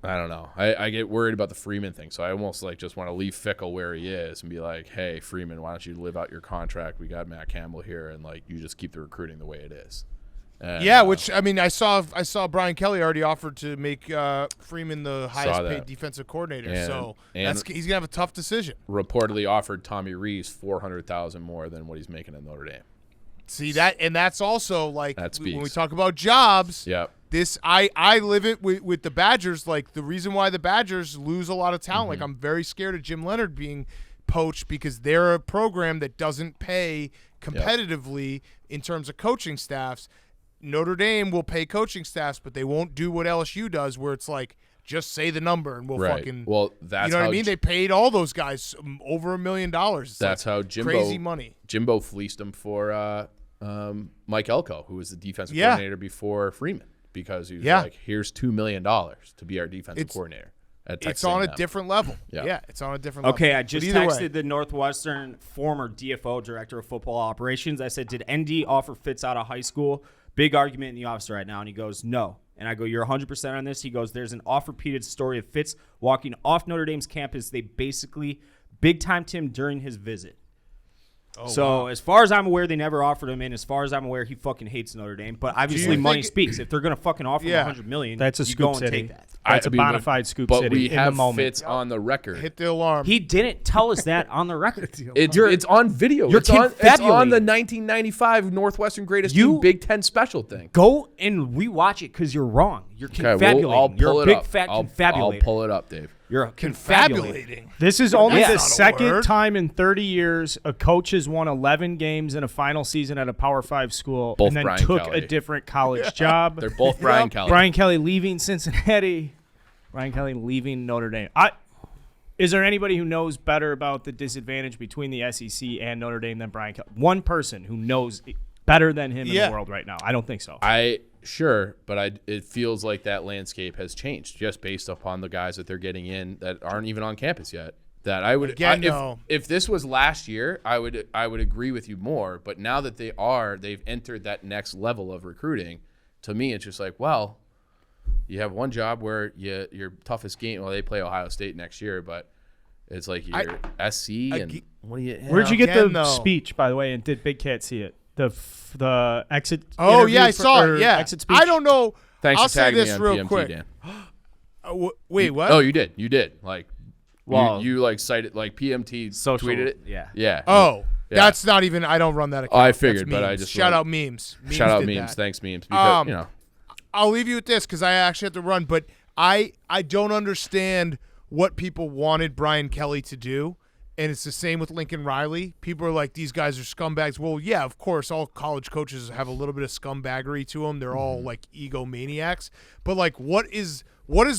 I don't know. I get worried about the Freeman thing, so I almost just want to leave Fickle where he is and be like, hey, Freeman, why don't you live out your contract? We got Matt Campbell here, and you just keep the recruiting the way it is. And, Yeah, which I saw Brian Kelly already offered to make Freeman the highest paid defensive coordinator. And He's gonna have a tough decision. reportedly offered Tommy Rees $400,000 more than what he's making at Notre Dame. See that, and that's also That speaks. when we talk about jobs. Yep. I live it with the Badgers. The reason why the Badgers lose a lot of talent. Mm-hmm. I'm very scared of Jim Leonard being poached because they're a program that doesn't pay competitively in terms of coaching staffs. Notre Dame will pay coaching staffs, but they won't do what LSU does, where it's just say the number and we'll fucking. Well, that's you know what how I mean. They paid all those guys over $1 million. That's how Jimbo crazy money. Jimbo fleeced him for Mike Elko, who was the defensive coordinator before Freeman, because he was like, "Here's $2 million to be our defensive coordinator," at it's Texas on a A&M. different level. Yeah. Yeah, it's on a different level. Okay, I just But either texted way, the Northwestern former DFO, Director of Football Operations. I said, did ND offer Fitz out of high school? Big argument in the office right now. And he goes, no. And I go, you're 100% on this? He goes, there's an oft-repeated story of Fitz walking off Notre Dame's campus. They basically big-timed him during his visit. As far as I'm aware, they never offered him in. As far as I'm aware, he fucking hates Notre Dame. But obviously, you money think- speaks. If they're gonna fucking offer him $100 million, That's a you scoop go and city. take that. That's a I mean, bona fide scoop but city we in have the moment. Fitz on the record. hit the alarm. He didn't tell us that on the record. It's on video. You're It's on the confabulating. 1995 Northwestern Greatest You- Team Big Ten special thing. Go and rewatch it because you're wrong. You're Okay, confabulating. I'll You're pull a it big up. fat I'll confabulator. pull it up, Dave. You're a confabulator. Confabulating. This is only That's the not a second word. time in 30 years a coach has won 11 games in a final season at a Power 5 school Both and then Brian took Kelly. a different college job. They're both Brian Kelly. Brian Kelly leaving Cincinnati. Brian Kelly leaving Notre Dame. Is there anybody who knows better about the disadvantage between the SEC and Notre Dame than Brian Kelly? One person who knows better than him in Yeah. the world right now. I don't think so. But it feels like that landscape has changed just based upon the guys that they're getting in that aren't even on campus yet. That I would Again, if, no. if this was last year, I would agree with you more. But now that they've entered that next level of recruiting. To me, it's just like, well, you have one job where your toughest game. Well, they play Ohio State next year, but it's like your SC and what do you? Where'd you get Again, the though. speech, by the way, and did Big Cat see it? The exit Oh interview yeah, I saw or it. Yeah, exit speech? I don't know. Thanks I'll for say tagging this me on real PMT, quick. Dan. Wait, what? Oh, you did. You did. Like, Well, you like cited like PMT social, tweeted it. yeah. Yeah. Oh, Yeah. that's not even. I don't run that account. I figured, That's but I memes. just shout like- out memes. Shout out did memes. that. Thanks memes. Because Um, I'll leave you with this because I actually have to run. But I don't understand what people wanted Brian Kelly to do. And it's the same with Lincoln Riley. People are like, these guys are scumbags. Well, yeah, of course, all college coaches have a little bit of scumbaggery to them. They're all like egomaniacs. But like, what is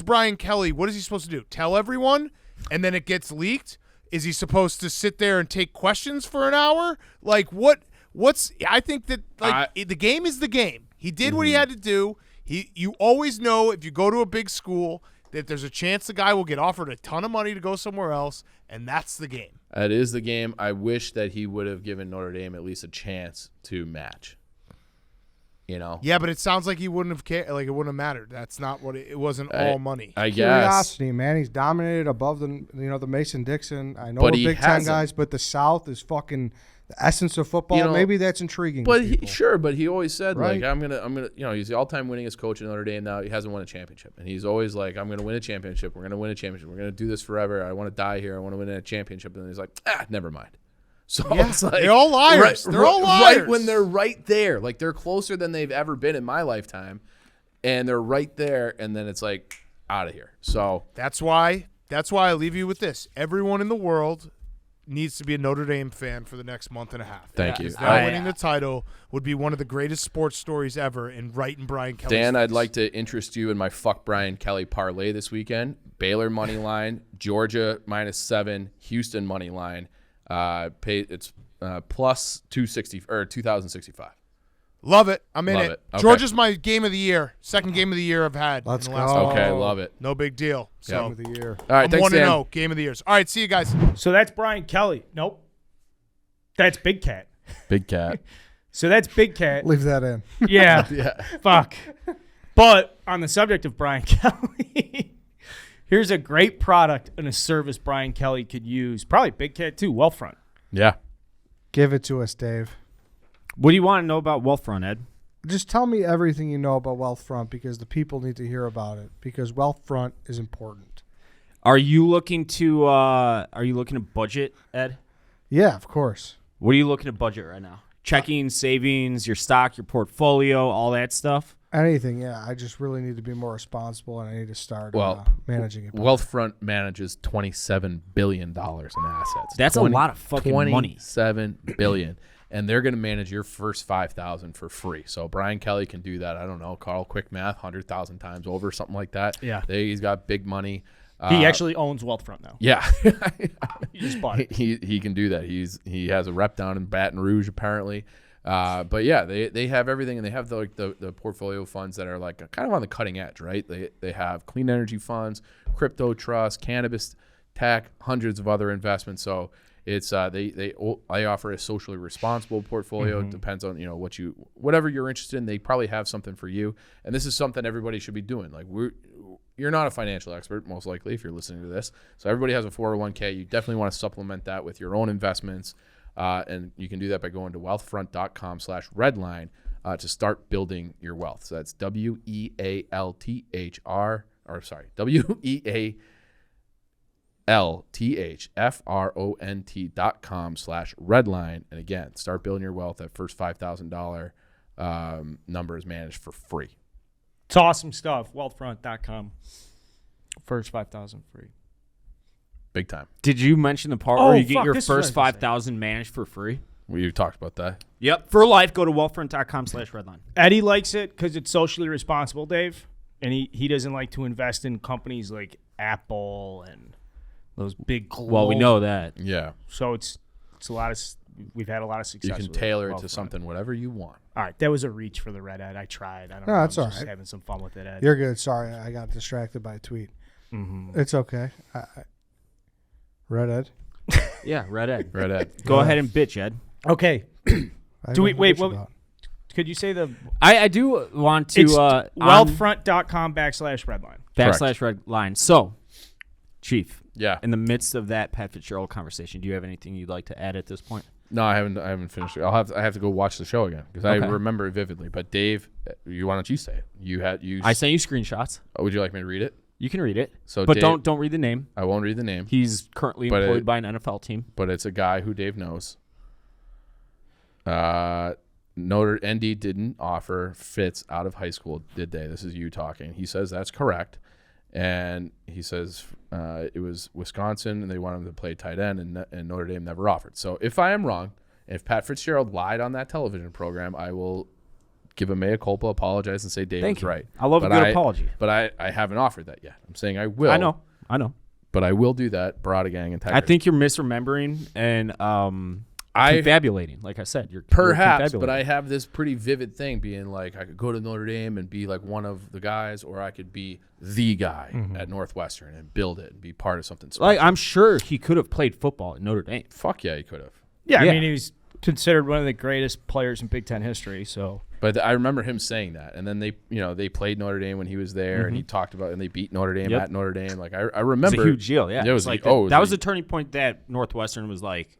Brian Kelly? What is he supposed to do? Tell everyone, and then it gets leaked? Is he supposed to sit there and take questions for an hour? Like, what's? I think that the game is the game. He did what he had to do. You always know if you go to a big school that there's a chance the guy will get offered a ton of money to go somewhere else, and that's the game. That is the game. I wish that he would have given Notre Dame at least a chance to match. You know? Yeah, but it sounds like he wouldn't have cared. Like it wouldn't have mattered. That's not what it wasn't all money. I guess. Curiosity, man. He's dominated above the Mason-Dixon. I know But we're he Big Ten hasn't. guys, but the South is fucking the essence of football. You know, Maybe that's intriguing. But to people. but he always said Right. like I'm gonna he's the all-time winningest coach in Notre Dame now. He hasn't won a championship, and he's always like I'm gonna win a championship. We're gonna win a championship. We're gonna do this forever. I want to die here. I want to win a championship. And then he's like, never mind. So it's like they're all liars. They're all liars. Right when they're right there, like they're closer than they've ever been in my lifetime, and they're right there, and then it's like out of here. So That's why I leave you with this. Everyone in the world needs to be a Notre Dame fan for the next month and a half. Thank you. Because them winning the title would be one of the greatest sports stories ever, and right in Brian Kelly's Dan, I'd face. like to interest you in my fuck Brian Kelly parlay this weekend. Baylor money line, Georgia -7, Houston money line. It's plus 260 or 2065. Love it. I'm in Love it. it. Okay. Georgia's my game of the year. Second game of the year I've had. Let's in the last go. month. Okay, love it. No big deal. So Game of the year. All right, I'm thanks, 1-0. Dan. Game of the years. All right, see you guys. So that's Brian Kelly. Nope. That's Big Cat. Big cat. So that's Big Cat. Leave that in. Yeah. Yeah. Fuck. But on the subject of Brian Kelly, here's a great product and a service Brian Kelly could use. Probably Big Cat too. Wealthfront. Yeah. Give it to us, Dave. What do you want to know about Wealthfront, Ed? Just tell me everything you know about Wealthfront because the people need to hear about it because Wealthfront is important. Are you looking to budget, Ed? Yeah, of course. What are you looking to budget right now? Checking, savings, your stock, your portfolio, all that stuff? Anything, yeah. I just really need to be more responsible and I need to start managing it. Wealthfront manages $27 billion in assets. That's a lot of fucking money. $27 billion. And they're going to manage your first $5,000 for free. So Brian Kelly can do that. I don't know, Carl, quick math, 100,000 times over, something like that. Yeah. He's got big money. He actually owns Wealthfront now. Yeah. He just bought it. He can do that. He has a rep down in Baton Rouge apparently. But yeah, they have everything, and they have the portfolio funds that are like kind of on the cutting edge, right? They have clean energy funds, crypto trust, cannabis tech, hundreds of other investments. So it's they offer a socially responsible portfolio. It depends on whatever you're interested in. They probably have something for you, and this is something everybody should be doing. Like you're not a financial expert, most likely, if you're listening to this. So everybody has a 401k. You definitely want to supplement that with your own investments. And you can do that by going to wealthfront.com/redline to start building your wealth. So that's wealthfront.com/redline. And again, start building your wealth. That first $5,000 number is managed for free. It's awesome stuff. Wealthfront.com. First 5,000 free. Big time. Did you mention the part Oh, where you get fuck, your this is what I first was gonna say. 5,000 managed for free? We talked about that. Yep. For life, go to wealthfront.com/redline. Eddie likes it because it's socially responsible, Dave. And he doesn't like to invest in companies like Apple and those big global. Well, we know that. Yeah. So it's a lot of we've had a lot of You success. can with tailor it to Wealthfront. something, whatever you want. All right, that was a reach for the red Ed. I tried. I don't No, know. that's I'm all just right. having some fun with it, Ed. You're good. Sorry, I got distracted by a tweet. It's okay. Red Ed. Yeah, Red Ed. Red Ed. Go ahead and bitch, Ed. Okay. I Do we don't know wait? what What, about. could you say the I do want to it's on wealthfront.com/redline? /redline. So, Chief, Yeah. in the midst of that Pat Fitzgerald conversation, do you have anything you'd like to add at this point? No, I haven't finished it. I have to go watch the show again because I Okay. remember it vividly. But Dave, why don't you say it? I sent you screenshots. Would you like me to read it? You can read it, So but Dave, don't read the name. I won't read the name, He's currently But employed it- by an NFL team. but it's a guy who Dave knows. ND didn't offer Fitz out of high school, did they? This is you talking. He says that's correct, and he says it was Wisconsin and they wanted him to play tight end, and Notre Dame never offered. So if I am wrong, and if Pat Fitzgerald lied on that television program, I will give a mea culpa, apologize, and say Dave Thank was you. right. I love a But good apology. But I haven't offered that yet. I'm saying I will. I know. But I will do that. Barada gang integrity. I think you're misremembering and confabulating. Like I said, you're Perhaps, confabulating. but I have this pretty vivid thing being like I could go to Notre Dame and be like one of the guys, or I could be the guy at Northwestern and build it and be part of something special. Like I'm sure he could have played football at Notre Dame. Fuck yeah, he could have. Yeah, Yeah. I mean he was considered one of the greatest players in Big Ten history. So But I remember him saying that, and then they played Notre Dame when he was there, and he talked about, and they beat Notre Dame Yep. at Notre Dame. Like I It remember, was a huge deal. Yeah, it was like like, oh, that was the turning point that Northwestern was like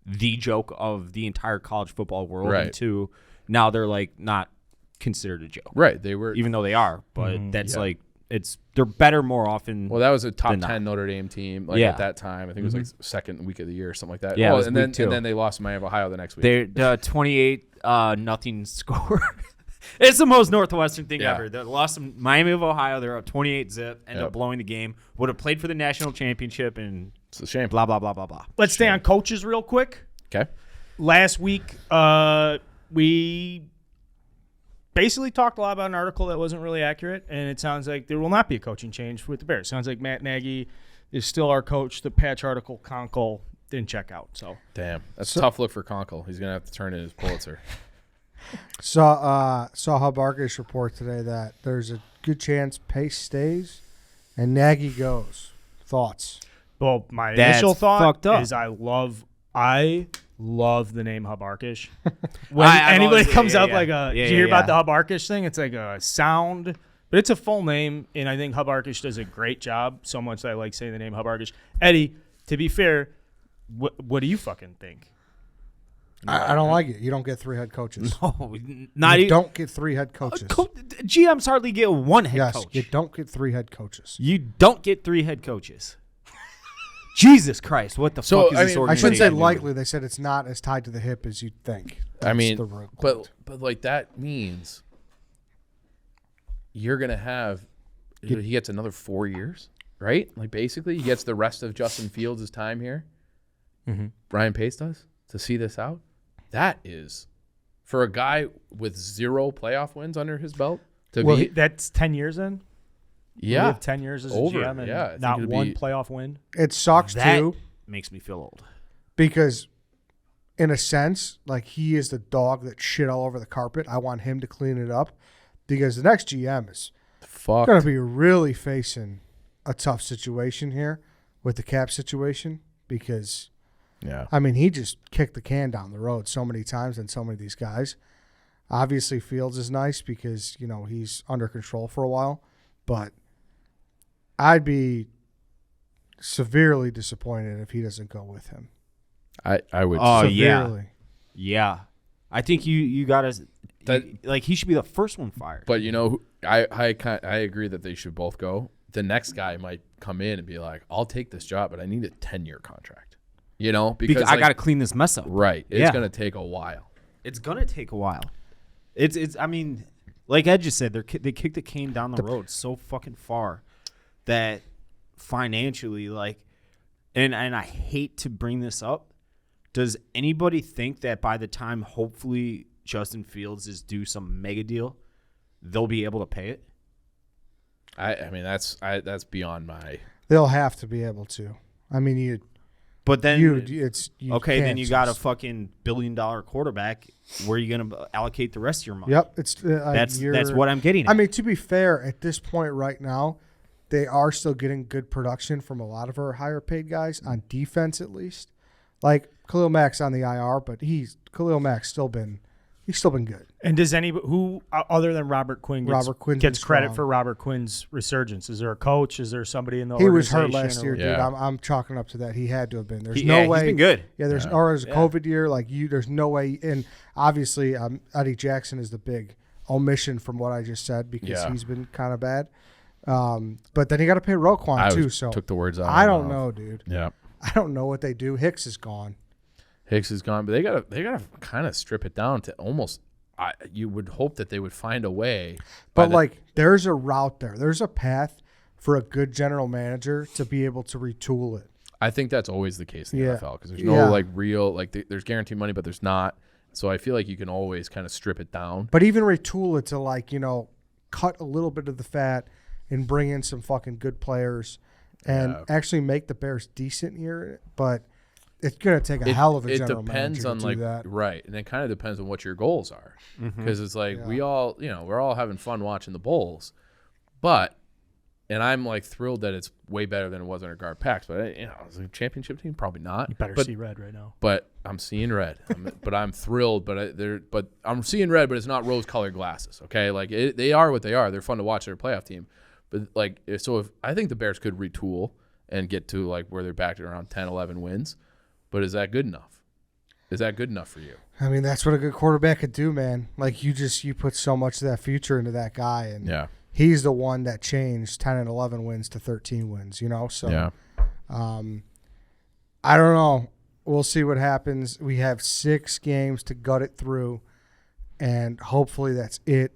the joke of the entire college football world. Right. And two, now they're like not considered a joke, right. They were. even though they are. But that's Yeah. like they're better more often. Well, that was a top Than not. 10 Notre Dame team. Like Yeah. at that time, I think it was like second week of the year or something like that. Yeah, it Well, was and week then 2. and then they lost to Miami of Ohio the next week. They're the 28-0 score. It's the most Northwestern thing Yeah. ever. They lost to Miami of Ohio. They're up 28-0. End Yep. up blowing the game. Would have played for the national championship and It's a shame. blah blah blah blah blah. let's stay on coaches real quick. Okay. Last week, we basically talked a lot about an article that wasn't really accurate, and it sounds like there will not be a coaching change with the Bears. Sounds like Matt Nagy is still our coach. The patch article, Conkle, didn't check out. So Damn, that's a tough look for Conkle. He's gonna have to turn in his Pulitzer. Saw Habarkish report today that there's a good chance Pace stays and Nagy goes. Thoughts? well, my That's initial thought fucked up. is I love the name Habarkish. When I've anybody always- comes yeah, up yeah. like Yeah, did you hear yeah, about the Habarkish thing? It's like a sound, but it's a full name, and I think Habarkish does a great job. So much that I like saying the name Habarkish. Eddie, to be fair, what do you fucking think? I don't like it. You don't get 3 head coaches. Oh, not You even. don't get 3 head coaches. GMs hardly get 1 head Yes, coach. you don't get 3 head coaches. You don't get 3 head coaches. Jesus Christ! What the So, fuck is I this mean, I shouldn't say organization doing? likely. They said it's not as tied to the hip as you'd think. I That's mean, the real but quote. like that means you're gonna have he gets another 4 years, right? Like basically, he gets the rest of Justin Fields' time here. Brian Pace does to see this out. That is for a guy with 0 playoff wins under his belt to Well, be that's 10 years in. We yeah have 10 years as Over, a GM and yeah, I think not it'd one be- playoff win. It sucks That too makes me feel old. because in a sense, like he is the dog that shit all over the carpet. I want him to clean it up because the next GM is Fuck. going to be really facing a tough situation here with the cap situation because, Yeah. I mean, he just kicked the can down the road so many times and so many of these guys. Obviously, Fields is nice because, you know, he's under control for a while, but I'd be severely disappointed if he doesn't go with him. I would. Oh, yeah. Severely. Yeah. I think you got to like he should be the first one fired. But you know, I agree that they should both go. The next guy might come in and be like, "I'll take this job, but I need a 10-year contract." You know, because I got to clean this mess up. Right. It's Yeah. going to take a while. It's gonna take a while. It's. I mean, like Ed just said, they kicked the cane down the road so fucking far that financially, like, and I hate to bring this up. Does anybody think that by the time hopefully Justin Fields is due some mega deal, they'll be able to pay it? I mean, that's beyond my. They'll have to be able to. I mean, But then okay. then you got a fucking $1 billion quarterback. Where are you going to allocate the rest of your money? Yep, it's That's what I'm getting at. I mean, to be fair, at this point right now, they are still getting good production from a lot of our higher paid guys on defense, at least. Like Khalil Mack's on the IR, but Khalil Mack's still been good. And does anybody who other than Robert Quinn gets credit strong. for Robert Quinn's resurgence? Is there a coach? Is there somebody in the He was organization? hurt last year, dude. Yeah. I'm chalking up to that. He had to have been. There's no way. He's been good. Yeah, there's or it was a COVID year. Like there's no way. And obviously, Eddie Jackson is the big omission from what I just said because he's been kind of bad. But then you got to pay Roquan too. So took the words out. I don't know, dude. Yeah. I don't know what they do. Hicks is gone. Hicks is gone, but they gotta kind of strip it down to almost. You would hope that they would find a way. But there's a route there. There's a path for a good general manager to be able to retool it. I think that's always the case in the NFL because there's no real there's guaranteed money, but there's not. So I feel like you can always kind of strip it down. But even retool it to cut a little bit of the fat and bring in some fucking good players and actually make the Bears decent here. But it's going to take a hell of a general manager to do that. Right, and it kind of depends on what your goals are because it's like we all, we're all having fun watching the Bulls, and I'm like thrilled that it's way better than it was under Gar Pax, but as a championship team, probably not. You better see red right now. But I'm seeing red. But I'm thrilled. But I'm seeing red. But it's not rose-colored glasses. Okay, they are what they are. They're fun to watch. They're a playoff team. But if I think the Bears could retool and get to where they're back at around 10, 11 wins. But is that good enough? Is that good enough for you? I mean, that's what a good quarterback could do, man. You put so much of that future into that guy, and he's the one that changed 10 and 11 wins to 13 wins. So I don't know. We'll see what happens. We have 6 games to gut it through, and hopefully that's it.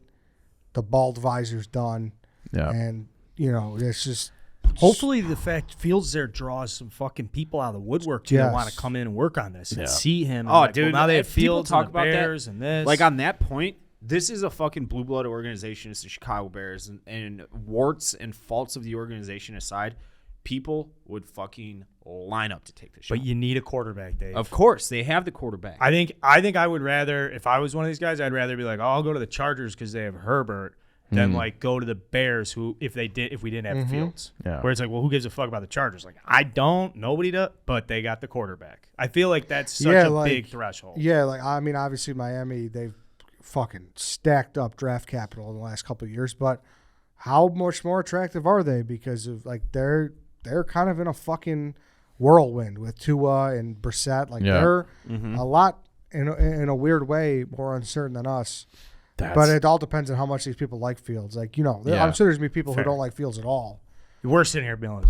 The bald visor's done, and it's just. Hopefully, the fact Fields there draws some fucking people out of the woodwork too that want to come in and work on this and see him. Oh, and dude! Now they have people Fields talk and the about Bears that. and this. Like on that point, this is a fucking blue blood organization. It's the Chicago Bears, and warts and faults of the organization aside, people would fucking line up to take this shot. But you need a quarterback, Dave. Of course, they have the quarterback. I think I would rather, if I was one of these guys, I'd rather be like, I'll go to the Chargers because they have Herbert. Than go to the Bears who if we didn't have Fields. Yeah. Where it's like, well, who gives a fuck about the Chargers? I don't, nobody does, but they got the quarterback. I feel like that's such a big threshold. Yeah, I mean, obviously Miami, they've fucking stacked up draft capital in the last couple of years, but how much more attractive are they? Because of they're kind of in a fucking whirlwind with Tua and Brissett. They're a lot in a weird way more uncertain than us. But it all depends on how much these people like Fields. I'm sure there's going to be people who don't like Fields at all. We're sitting here being like,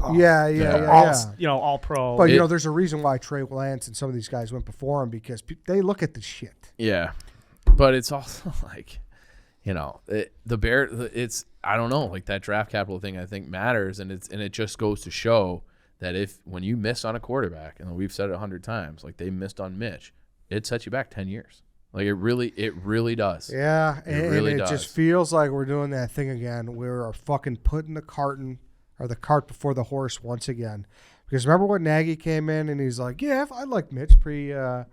all pro. But, there's a reason why Trey Lance and some of these guys went before him because they look at the shit. Yeah. But it's also the Bear, I don't know, that draft capital thing I think matters. And it just goes to show that when you miss on a quarterback, and we've said it 100 times, they missed on Mitch, it sets you back 10 years. It really does. Yeah, it really does. It just feels like we're doing that thing again. We're fucking putting the cart before the horse once again. Because remember when Nagy came in and he's like, "Yeah, I like Mitch post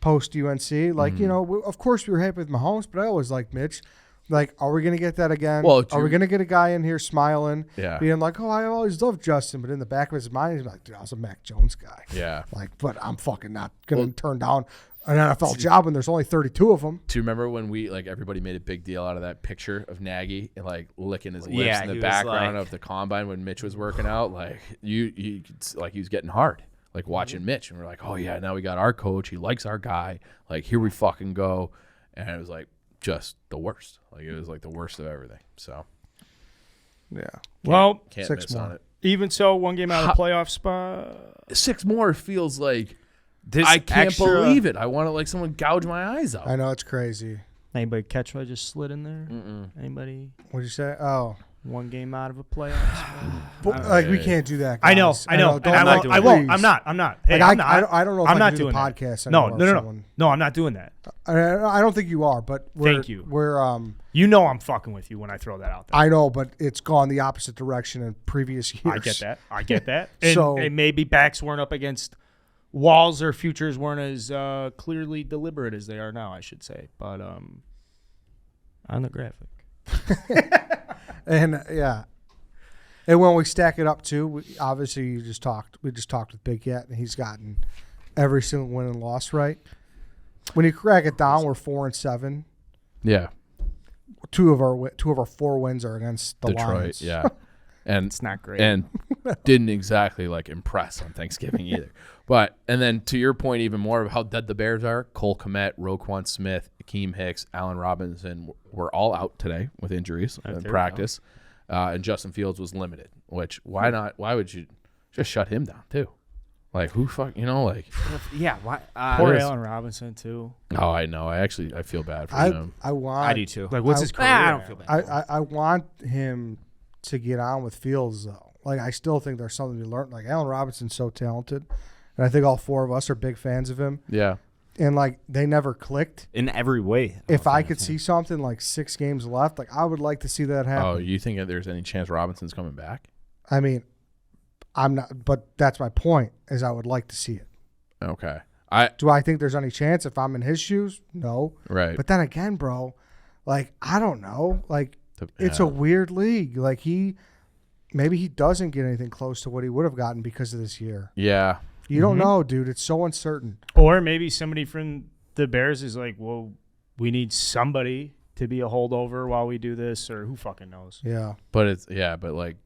post UNC. Like, of course we were happy with Mahomes, but I always liked Mitch. Like, are we going to get that again? Well, are we going to get a guy in here smiling, Yeah. being like, oh, I always loved Justin, but in the back of his mind, he's like, dude, I was a Mac Jones guy. Yeah. Like, but I'm fucking not going to turn down an NFL job when there's only 32 of them. Do you remember when everybody made a big deal out of that picture of Nagy and like licking his lips Yeah, in he the was background like- of the combine when Mitch was working out? Like you like he was getting hard. Like watching Mitch, and we're like, oh yeah, now we got our coach. He likes our guy. Like here we fucking go, and it was like just the worst. Like it was like the worst of everything. So Yeah. Well, can't 6 miss more. on it. even so, one game out of the playoff spot. 6 more feels like This I can't extra- believe it. I want to like someone gouge my eyes out. I know it's crazy. Anybody catch what I just slid in there? Anybody? What'd you say? Oh. One game out of a playoff spot. But, like, we can't do that, I know. guys. And I Don't- won't. please. I won't. I'm not. Hey, Like, I'm not. I don't know if I'm I not can do doing the that. podcast No, anymore. no, if no, someone- no. I'm not doing that. I don't think you are, but Thank you. We're You know I'm fucking with you when I throw that out there. I know, but it's gone the opposite direction in previous years. I get that. And, So- and maybe backs weren't up against walls or futures weren't as clearly deliberate as they are now, I should say. But on the graphic. And yeah. And when we stack it up too, obviously we just talked with Big Cat, and he's gotten every single win and loss right. When you crack it down, we're 4-7. Yeah, Two of our 4 wins are against the Detroit. Lions. Yeah, and It's not great. and didn't exactly like impress on Thanksgiving either. But and then to your point, even more of how dead the Bears are. Cole Kmet, Roquan Smith, Akeem Hicks, Allen Robinson were all out today with injuries in there practice, and Justin Fields was limited. Which why not? Why would you just shut him down too? Like who fuck? Like Yeah, why? Poor is- Allen Robinson too. oh I know. I feel bad for him. I want. I do too. Like what's his career? I don't feel bad. I want him to get on with Fields though. Like I still think there's something to be learned. Like Allen Robinson's so talented, and I think all 4 of us are big fans of him. Yeah. And like they never clicked. In every way. If I could see something like 6 games left, like I would like to see that happen. Oh, you think that there's any chance Robinson's coming back? I mean, I'm not, but that's my point. Is I would like to see it. Okay. Do I think there's any chance if I'm in his shoes? No. Right. But then again, bro, like I don't know. Like it's yeah. a weird league. Like maybe he doesn't get anything close to what he would have gotten because of this year. Yeah. You don't know, dude. It's so uncertain. Or maybe somebody from the Bears is like, well, we need somebody to be a holdover while we do this, or who fucking knows. Yeah. But like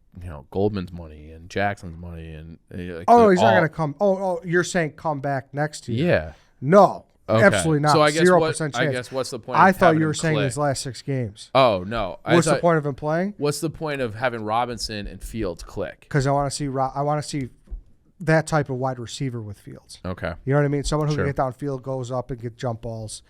Goldman's money and Jackson's money and like, Oh, he's not all- gonna come. Oh, you're saying come back next year? Yeah. No, Okay. absolutely not. So I guess 0% what, chance. I guess what's the point? I of thought having you him were saying click? these last 6 games. Oh no. What's the point of him playing? What's the point of having Robinson and Fields click? Because I want to see that type of wide receiver with Fields. Okay. You know what I mean? Someone who Sure. can get downfield, goes up and get jump balls.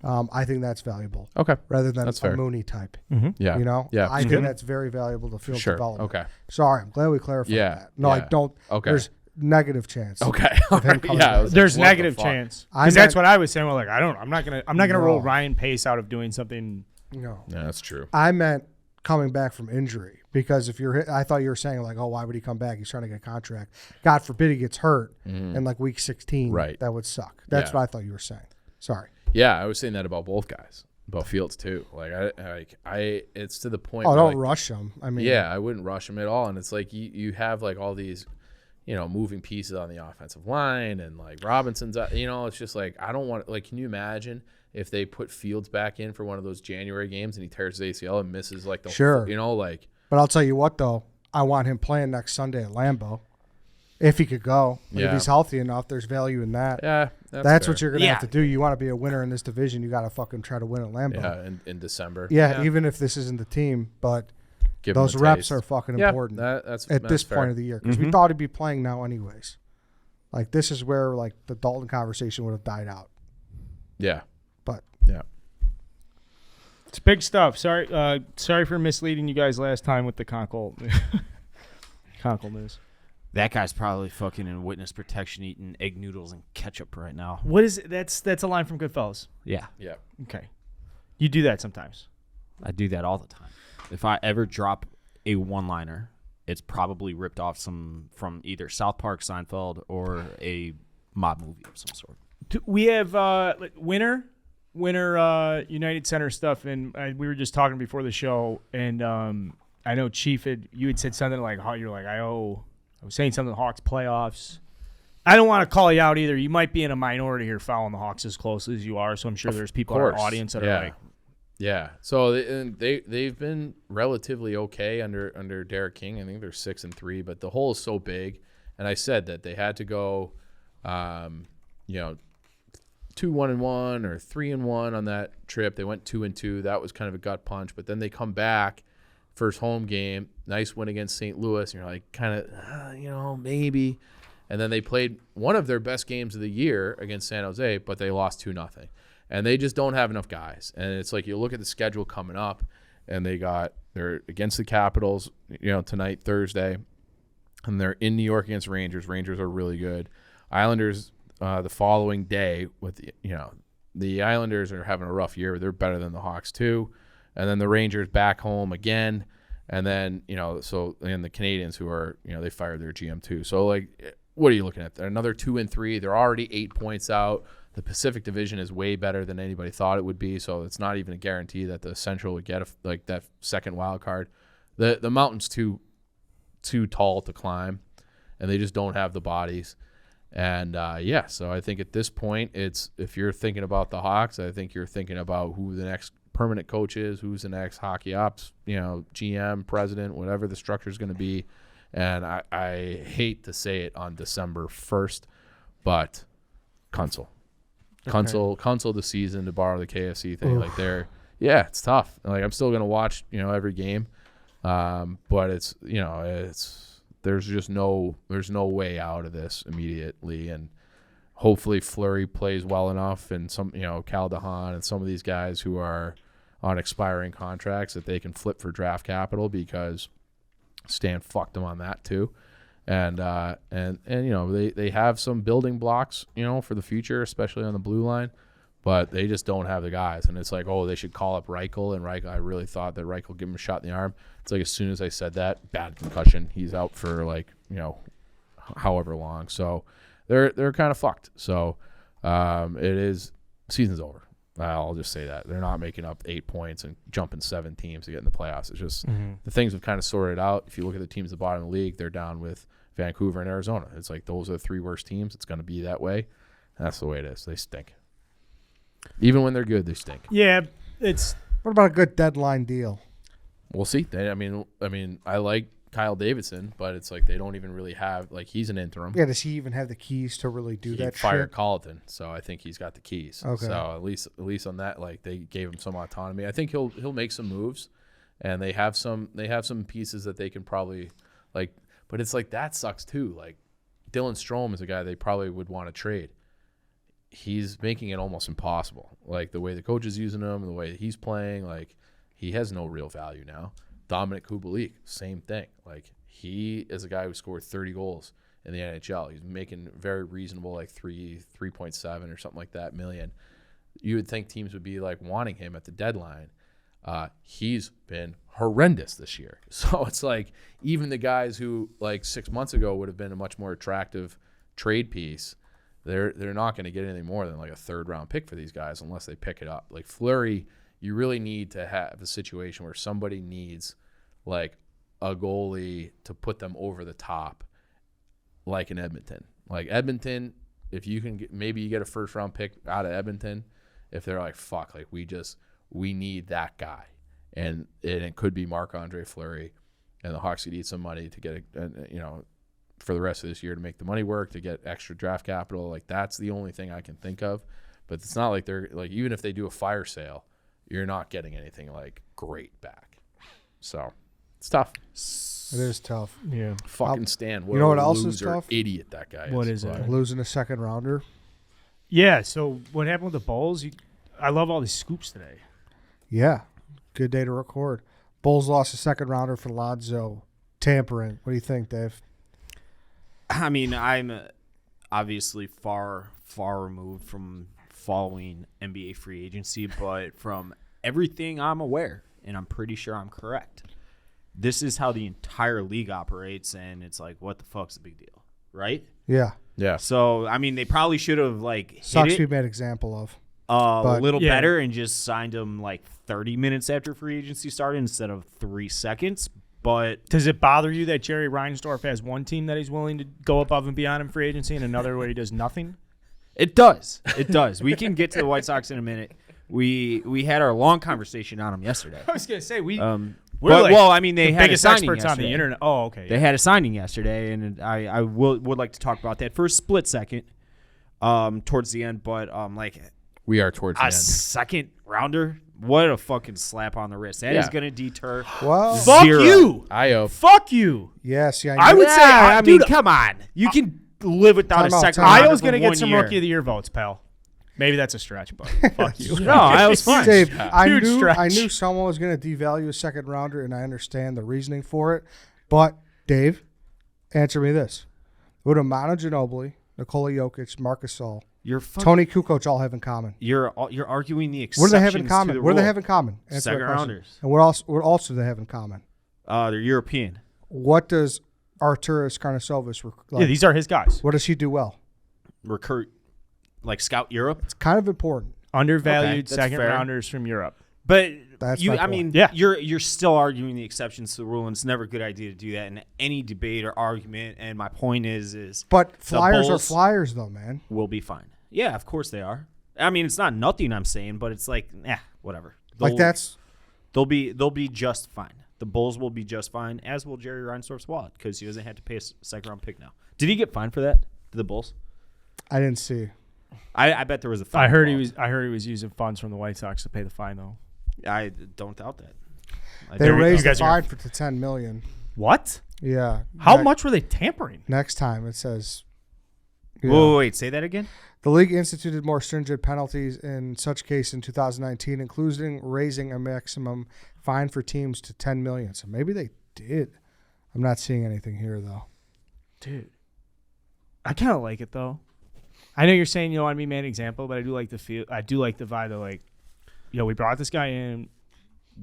I think that's valuable Okay. rather than That's a fair. Mooney type. Yeah. You know? Yeah. I think that's very valuable to field Sure. development. Okay. Sorry, I'm glad we clarified Yeah. that. No, I Yeah. don't. Okay. There's negative chance. Okay. Of him coming yeah. back. I was like, There's what the negative fuck? chance. I Because that's meant- what I was saying. Well, like I'm not gonna roll No. Ryan Pace out of doing something. No. Yeah, that's true. I meant coming back from injury because if you're hit, I thought you were saying like, oh, why would he come back? He's trying to get a contract. God forbid he gets hurt in like week 16. Right. That would suck. That's Yeah. what I thought you were saying. Sorry. Yeah, I was saying that about both guys, about Fields too. Like I it's to the point. Oh, where, don't like, rush him. I mean, Yeah, I wouldn't rush him at all. And it's like you have like all these, moving pieces on the offensive line, and like Robinson's, it's just like I don't want. Like, can you imagine if they put Fields back in for one of those January games and he tears his ACL and misses like the Sure. like But I'll tell you what though, I want him playing next Sunday at Lambeau. If he could go, Yeah. if he's healthy enough, there's value in that. yeah, That's fair. what you're gonna Yeah. have to do. You want to be a winner in this division, you got to fucking try to win at Lambeau. Yeah, in December. Even if this isn't the team, but Give him those a reps taste. are fucking Yeah, important that's at this fair. point of the year because we thought he'd be playing now anyways. Like this is where like the Dalton conversation would have died out. Yeah, But yeah. It's big stuff. Sorry for misleading you guys last time with the Conkle news. That guy's probably fucking in witness protection eating egg noodles and ketchup right now. What is it? That's a line from Goodfellas. Yeah. Yeah. Okay, you do that sometimes. I do that all the time. If I ever drop a one-liner, it's probably ripped off from either South Park, Seinfeld, or a mob movie of some sort. We have winter United Center stuff, and we were just talking before the show, and I know Chief you had said something like how you're like I was saying something Hawks playoffs. I don't want to call you out either. You might be in a minority here following the Hawks as closely as you are, so I'm sure there's people in our audience that are like, yeah. So they've been relatively okay under Derek King. I think they're 6-3, but the hole is so big, and I said that they had to go, 2-1-1 or 3-1 on that trip. They went 2-2. That was kind of a gut punch, but then they come back. First home game, nice win against St. Louis, and you're like, kind of, maybe. And then they played one of their best games of the year against San Jose, but they lost 2-0. And they just don't have enough guys. And it's like you look at the schedule coming up, and they're against the Capitals, tonight, Thursday, and they're in New York against Rangers. Rangers are really good. Islanders the following day with the Islanders are having a rough year. They're better than the Hawks too. And then the Rangers back home again. And then, and the Canadians who are, they fired their GM too. So, like, what are you looking at? They're another 2-3. They're already 8 points out. The Pacific Division is way better than anybody thought it would be. So it's not even a guarantee that the Central would get that second wild card. The mountain's too tall to climb, and they just don't have the bodies. And, so I think at this point, if you're thinking about the Hawks, I think you're thinking about who the next permanent coach is, who's the next hockey ops, GM, president, whatever the structure is going to be. And I hate to say it on December 1st, but Kunzel the season, to borrow the KFC thing. Oof. Like it's tough. Like I'm still going to watch, every game. But it's there's no way out of this immediately. And hopefully Fleury plays well enough, and some, Cal Dahan and some of these guys who are on expiring contracts that they can flip for draft capital, because Stan fucked them on that too. And they have some building blocks, for the future, especially on the blue line, but they just don't have the guys. And it's like, they should call up Reichel, and Reichel, I really thought that Reichel give him a shot in the arm. It's like, as soon as I said that, bad concussion, he's out for however long. So they're kind of fucked. So season's over. I'll just say that. They're not making up 8 points and jumping 7 teams to get in the playoffs. It's just the things have kind of sorted out. If you look at the teams at the bottom of the league, they're down with Vancouver and Arizona. It's like those are the 3 worst teams. It's going to be that way. And that's the way it is. They stink. Even when they're good, they stink. Yeah, What about a good deadline deal? We'll see. I like Kyle Davidson, but it's like they don't even really have, like, he's an interim. Yeah, does he even have the keys to really do that? Fired shit? Colleton, so I think he's got the keys. Okay. So at least on that, like, they gave him some autonomy. I think he'll make some moves, and they have some pieces that they can probably, like, but it's like that sucks too. Like, Dylan Strome is a guy they probably would want to trade. He's making it almost impossible. Like, the way the coach is using him, the way that he's playing, like, he has no real value now. Dominic Kubalik, same thing. Like, he is a guy who scored 30 goals in the NHL. He's making very reasonable, like 3.7 or something like that million. You would think teams would be like wanting him at the deadline. He's been horrendous this year. So it's like, even the guys who, like, 6 months ago would have been a much more attractive trade piece, they're not going to get anything more than like a 3rd round pick for these guys unless they pick it up. Like, Fleury, you really need to have a situation where somebody needs, like, a goalie to put them over the top, like in Edmonton. Like, Edmonton, if you can maybe you get a 1st round pick out of Edmonton, if they're like, fuck, like, we need that guy. And it could be Marc-Andre Fleury, and the Hawks could eat some money to get for the rest of this year to make the money work, to get extra draft capital. Like, that's the only thing I can think of. But it's not like they're, like, even if they do a fire sale, you're not getting anything, like, great back. So it's tough. It is tough. Yeah. Fucking Stan. You know what else is loser tough? Idiot that guy is. What is it? Losing a 2nd rounder. Yeah, so what happened with the Bulls? I love all these scoops today. Yeah. Good day to record. Bulls lost a 2nd rounder for Lonzo. Tampering. What do you think, Dave? I mean, I'm obviously far removed from following NBA free agency, but from everything I'm aware, and I'm pretty sure I'm correct, this is how the entire league operates, and it's like, what the fuck's the big deal, right? Yeah. Yeah. So I mean, they probably should have like Sucks hit to it be made example of. a but- little Yeah. better and just signed him like 30 minutes after free agency started instead of 3 seconds. But Does it bother you that Jerry Reinsdorf has one team that he's willing to go above and beyond in free agency and another where he does nothing? it does. It does. We can get to the White Sox in a minute. We had our long conversation on them yesterday. I was gonna say we. But, well, I mean, they the had a biggest signing experts on the yesterday. internet. Oh, okay. They had a signing yesterday, and I would like to talk about that for a split second towards the end. But like We are towards the a end. second rounder, what a fucking slap on the wrist. That is Yeah. going to deter. Well, Fuck Zero. you. Io. Fuck you. yes, yeah. I would say, I mean, dude, come on. You can live without a Time out, second time out. rounder Io's for gonna 1 get some year. rookie of the year votes, pal. Maybe that's a stretch, but fuck you. No, Io's fine. Dave, I Huge knew stretch. someone was going to devalue a second rounder, and I understand the reasoning for it. But Dave, answer me this: would a Manu Ginobili, Nikola Jokic, Marcus Gasol, You're fucking, Tony Kukoc all have in common? You're arguing the What exceptions do they have in to common? the What do they rule. have in common? Answer Second that question. rounders. And what else do they have in common? They're European. What does Arturas Karnisovas like? Yeah, these are his guys. What does he do well? Recruit, like scout Europe. It's kind of important. Undervalued Okay, that's second fair. rounders from Europe. But That's you, my I point. mean, Yeah. you're still arguing the exceptions to the rule, and it's never a good idea to do that in any debate or argument. And my point is But Flyers are Bulls- Flyers, though, man. we'll be fine. Yeah, of course they are. I mean, it's not nothing I'm saying, but it's like, whatever. Like that's they'll be just fine. The Bulls will be just fine, as will Jerry Reinsdorf's wallet, because he doesn't have to pay a second round pick now. Did he get fined for that? To the Bulls? I didn't see. I bet there was a fine. I heard he involved. was using funds from the White Sox to pay the fine though. I don't doubt that. They There we go. raised You the guys are- fine to $10 million. What? Yeah. How Ne- much were they tampering? Next time it says. Yeah. Whoa, wait, say that again. The league instituted more stringent penalties in such case in 2019, including raising a maximum fine for teams to $10 million. So maybe they did. I'm not seeing anything here though. Dude. I kind of like it though. I know you're saying you don't want to be made an example, but I do like the feel. I do like the vibe of like, we brought this guy in.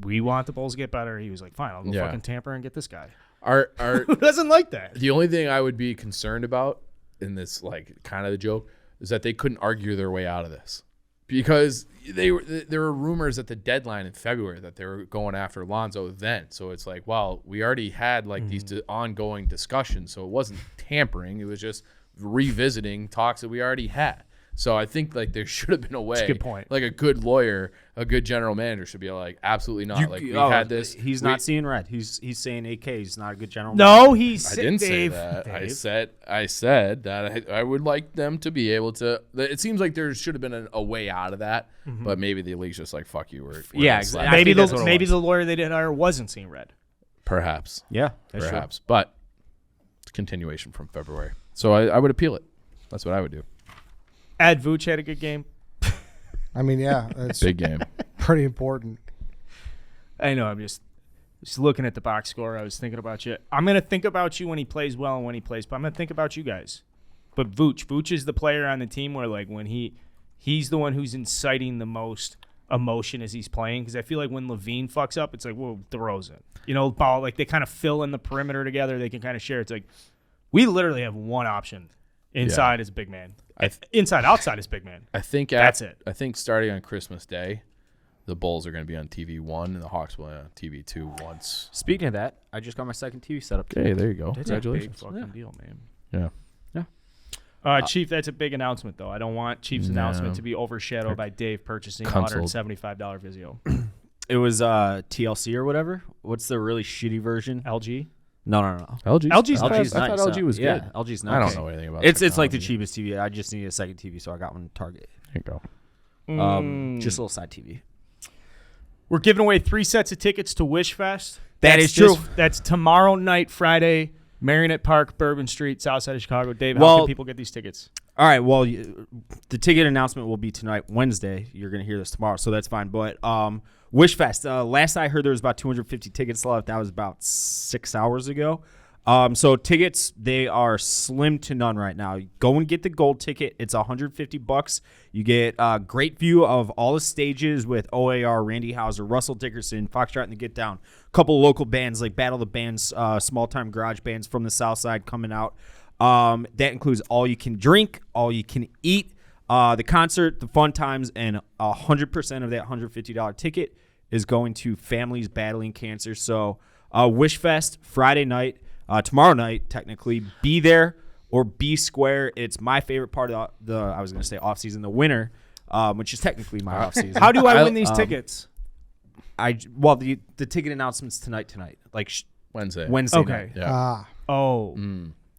We want the Bulls to get better. He was like, fine, I'll go Yeah. fucking tamper and get this guy. Our Who doesn't like that? The only thing I would be concerned about in this, like, kind of the joke, is that they couldn't argue their way out of this, because there were rumors at the deadline in February that they were going after Lonzo then. So it's like, well, we already had like these ongoing discussions, so it wasn't tampering. It was just revisiting talks that we already had. So I think like there should have been a way. a good point. Like a good lawyer, a good general manager should be like, absolutely not. Like we had this. He's not seeing red. He's saying AK. He's not a good general. No, he's. I didn't say Dave, that. Dave. I said that I would like them to be able to. It seems like there should have been a way out of that, but maybe the league's just like, fuck you. We're Yeah, gonna exactly. slap I you. Maybe think that's what it maybe was. the lawyer they didn't hire wasn't seeing red. Perhaps. Yeah, that's true. Perhaps. But it's a continuation from February. So I would appeal it. That's what I would do. Ad Vooch had a good game. I mean, yeah, it's Big game. pretty important. I know. I'm just looking at the box score. I was thinking about you. I'm gonna think about you when he plays well and when he plays, but I'm gonna think about you guys. But Vooch is the player on the team where like when he's the one who's inciting the most emotion as he's playing, because I feel like when Levine fucks up, it's like, well, DeRozan, ball, like they kind of fill in the perimeter together. They can kind of share. It's like we literally have one option inside as big man. Inside outside is big man. I think That's it. I think starting on Christmas Day, the Bulls are going to be on TV 1 and the Hawks will be on TV 2 once. Speaking of that, I just got my second TV set up. Okay, there you go. That's a big Congratulations. fucking deal, man. Yeah. Chief, that's a big announcement, though. I don't want Chief's announcement to be overshadowed by Dave purchasing a Canceled. $175 Vizio. It was TLC or whatever. What's the really shitty version? LG? No. LG's LG's LG's I nice. thought LG was yeah, good. LG's nice. I don't know anything about It's like the technology. cheapest TV. I just need a second TV, so I got one at Target. There you go. Just a little side TV. We're giving away 3 sets of tickets to Wish Fest. That That's is true. That's tomorrow night, Friday, Marionette Park, Bourbon Street, south side of Chicago. Dave, how Well- can people get these tickets? All right. Well, the ticket announcement will be tonight, Wednesday. You're going to hear this tomorrow, so that's fine. But Wish Fest, last I heard there was about 250 tickets left. That was about 6 hours ago. So tickets, they are slim to none right now. Go and get the gold ticket. It's $150. You get a great view of all the stages with OAR, Randy Houser, Russell Dickerson, Foxtrot and the Get Down. A couple local bands like Battle of the Bands, small-time garage bands from the South Side coming out. That includes all you can drink, all you can eat, the concert, the fun times, and 100% of that $150 ticket is going to families battling cancer. So Wish Fest Friday night, tomorrow night technically. Be there or be square. It's my favorite part of the I was going to say off season, the winter, which is technically my off season. How do I win these tickets? The ticket announcements tonight, like Wednesday. Okay. night. Yeah.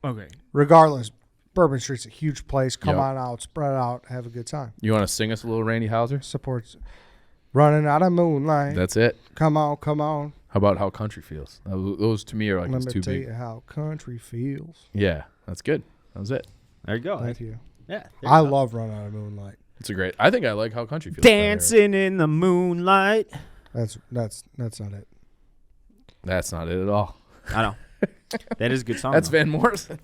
Okay. Regardless, Bourbon Street's a huge place. Come Yep. on out, spread out, have a good time. You want to sing us a little Randy Houser? Supports Running Out of Moonlight. That's it. Come on, come on. How about How Country Feels? Those to me are like Let his me two tell big. you how country feels. Yeah, that's good. That was it. there you go. Thank you. Yeah, I love Run Out of Moonlight. It's a great. I think I like How Country Feels. better. Dancing in the moonlight. That's not it. That's not it at all. I know. That is a good song. That's though. Van Morrison.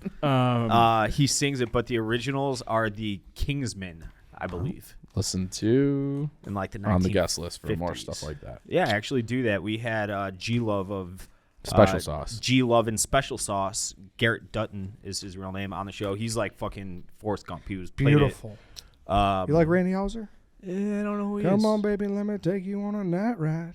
He sings it, but the originals are the Kingsmen, I believe, Listen to in like the on the guest list for more 50s. stuff like that. Yeah, I actually do that. We had G Love of Special Sauce. G Love and Special Sauce. Garrett Dutton is his real name on the show. He's like fucking Forrest Gump. He was played Beautiful. It. You like Randy Houser? I don't know who he Come is. on, baby, let me take you on a night ride.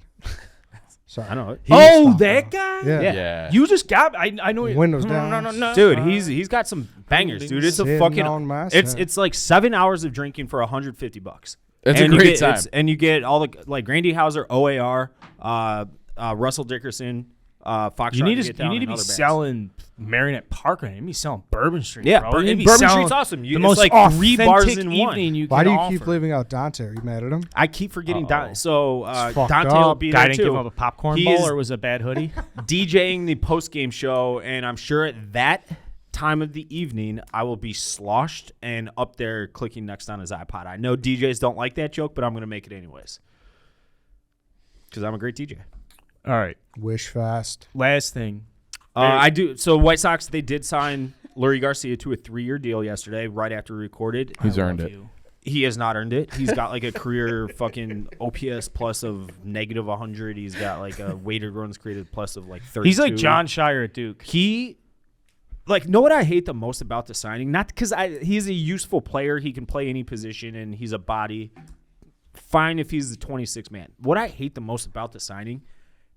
Sorry. I know it. Stop that now. guy? Yeah. Yeah. You just got. I know you. Windows down. No. Dude, he's got some bangers, dude. It's a Sitting fucking. on my It's side. it's like 7 hours of drinking for $150. It's a And you great get- time. and you get all the like Randy Houser, OAR, Russell Dickerson, Fox. You need to be selling Marionette Park. You need to be selling Bourbon Street. Yeah, bro. You need to be Bourbon selling Street's awesome. The It's most like authentic 3 bars in one. evening you Why can do you offer. keep leaving out Dante? Are you mad at him? I keep forgetting Uh-oh. Dante. So fucked Dante will up. be Guy there didn't too. give him a popcorn He bowl, is or was it a bad hoodie? DJing the post game show, and I'm sure at that time of the evening I will be sloshed and up there clicking next on his iPod. I know DJs don't like that joke, but I'm gonna make it anyways because I'm a great DJ. All right. Wish fast. Last thing. I do. So White Sox, they did sign Lurie Garcia to a 3-year deal yesterday, right after we recorded. He's I earned love it. you. He has not earned it. He's got like a career fucking OPS plus of -100. He's got like a weighted runs created plus of like 32. He's like John Shire at Duke. He, like, know what I hate the most about the signing? Not because he's a useful player. He can play any position and he's a body. Fine if he's the 26th man. What I hate the most about the signing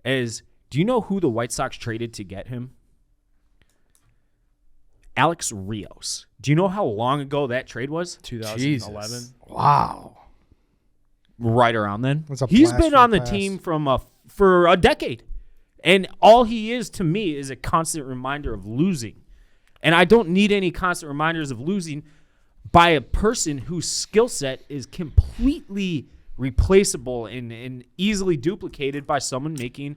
is, do you know who the White Sox traded to get him? Alex Rios. Do you know how long ago that trade was? 2011. Jesus. Wow. Right around then. That's a He's blast been from on the the past. team for a decade. And all he is to me is a constant reminder of losing. And I don't need any constant reminders of losing by a person whose skill set is completely replaceable and easily duplicated by someone making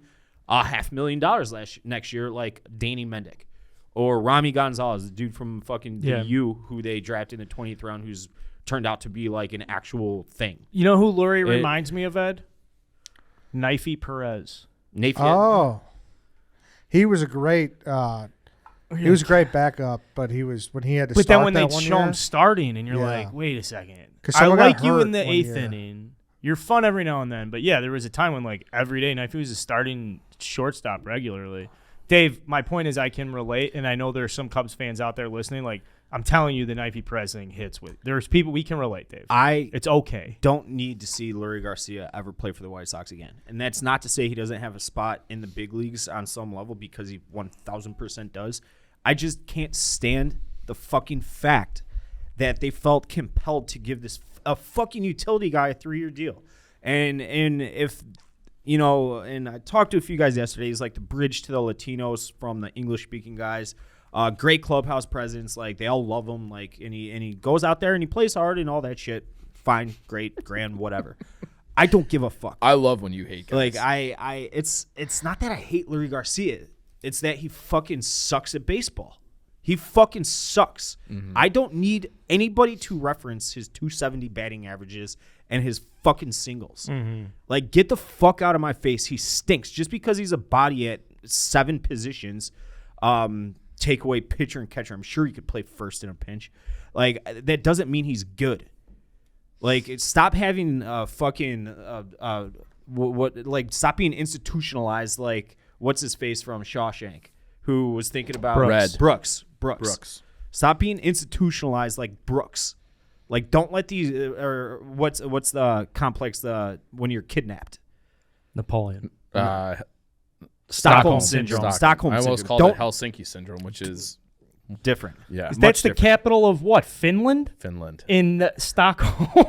$500,000 next year, like Danny Mendick or Rami Gonzalez, the dude from fucking the U who they drafted in the 20th round, who's turned out to be like an actual thing. You know who Lurie reminds me of, Ed? Knifey Perez. Nathan, Oh. He was a great he was a great backup, but he was when he had to But start then when that they one show year, him starting, and you're Yeah. like, wait a second. 'Cause I someone got like you hurt in the one 8th year. inning. You're fun every now and then. But yeah, there was a time when like every day Knifey was a starting shortstop regularly. Dave, my point is I can relate, and I know there's some Cubs fans out there listening. Like, I'm telling you, the Knifey Perez thing hits with. There's people we can relate, Dave. It's okay. don't need to see Lurie Garcia ever play for the White Sox again. And that's not to say he doesn't have a spot in the big leagues on some level, because he 1,000% does. I just can't stand the fucking fact that they felt compelled to give this a fucking utility guy a 3-year deal. And if, you know, and I talked to a few guys yesterday, he's like the bridge to the Latinos from the English-speaking guys. Great clubhouse presence, like they all love him, like, and he goes out there and he plays hard and all that shit. Fine, great, grand, whatever. I don't give a fuck. I love when you hate guys. Like it's not that I hate Lurie Garcia. It's that he fucking sucks at baseball. He fucking sucks. Mm-hmm. I don't need anybody to reference his 270 batting averages and his fucking singles. Mm-hmm. Like, get the fuck out of my face. He stinks. Just because he's a body at 7 positions, take away pitcher and catcher. I'm sure he could play first in a pinch. Like, that doesn't mean he's good. Like, stop having fucking stop being institutionalized. Like, what's his face from Shawshank, who was thinking about Brooks. Brooks. Stop being institutionalized like Brooks. Like, don't let these or what's the complex when you're kidnapped? Napoleon. Stockholm syndrome. Stockholm I almost syndrome. called it Helsinki syndrome, which is different. yeah, That's the capital of what? Finland? Finland. In Stockholm.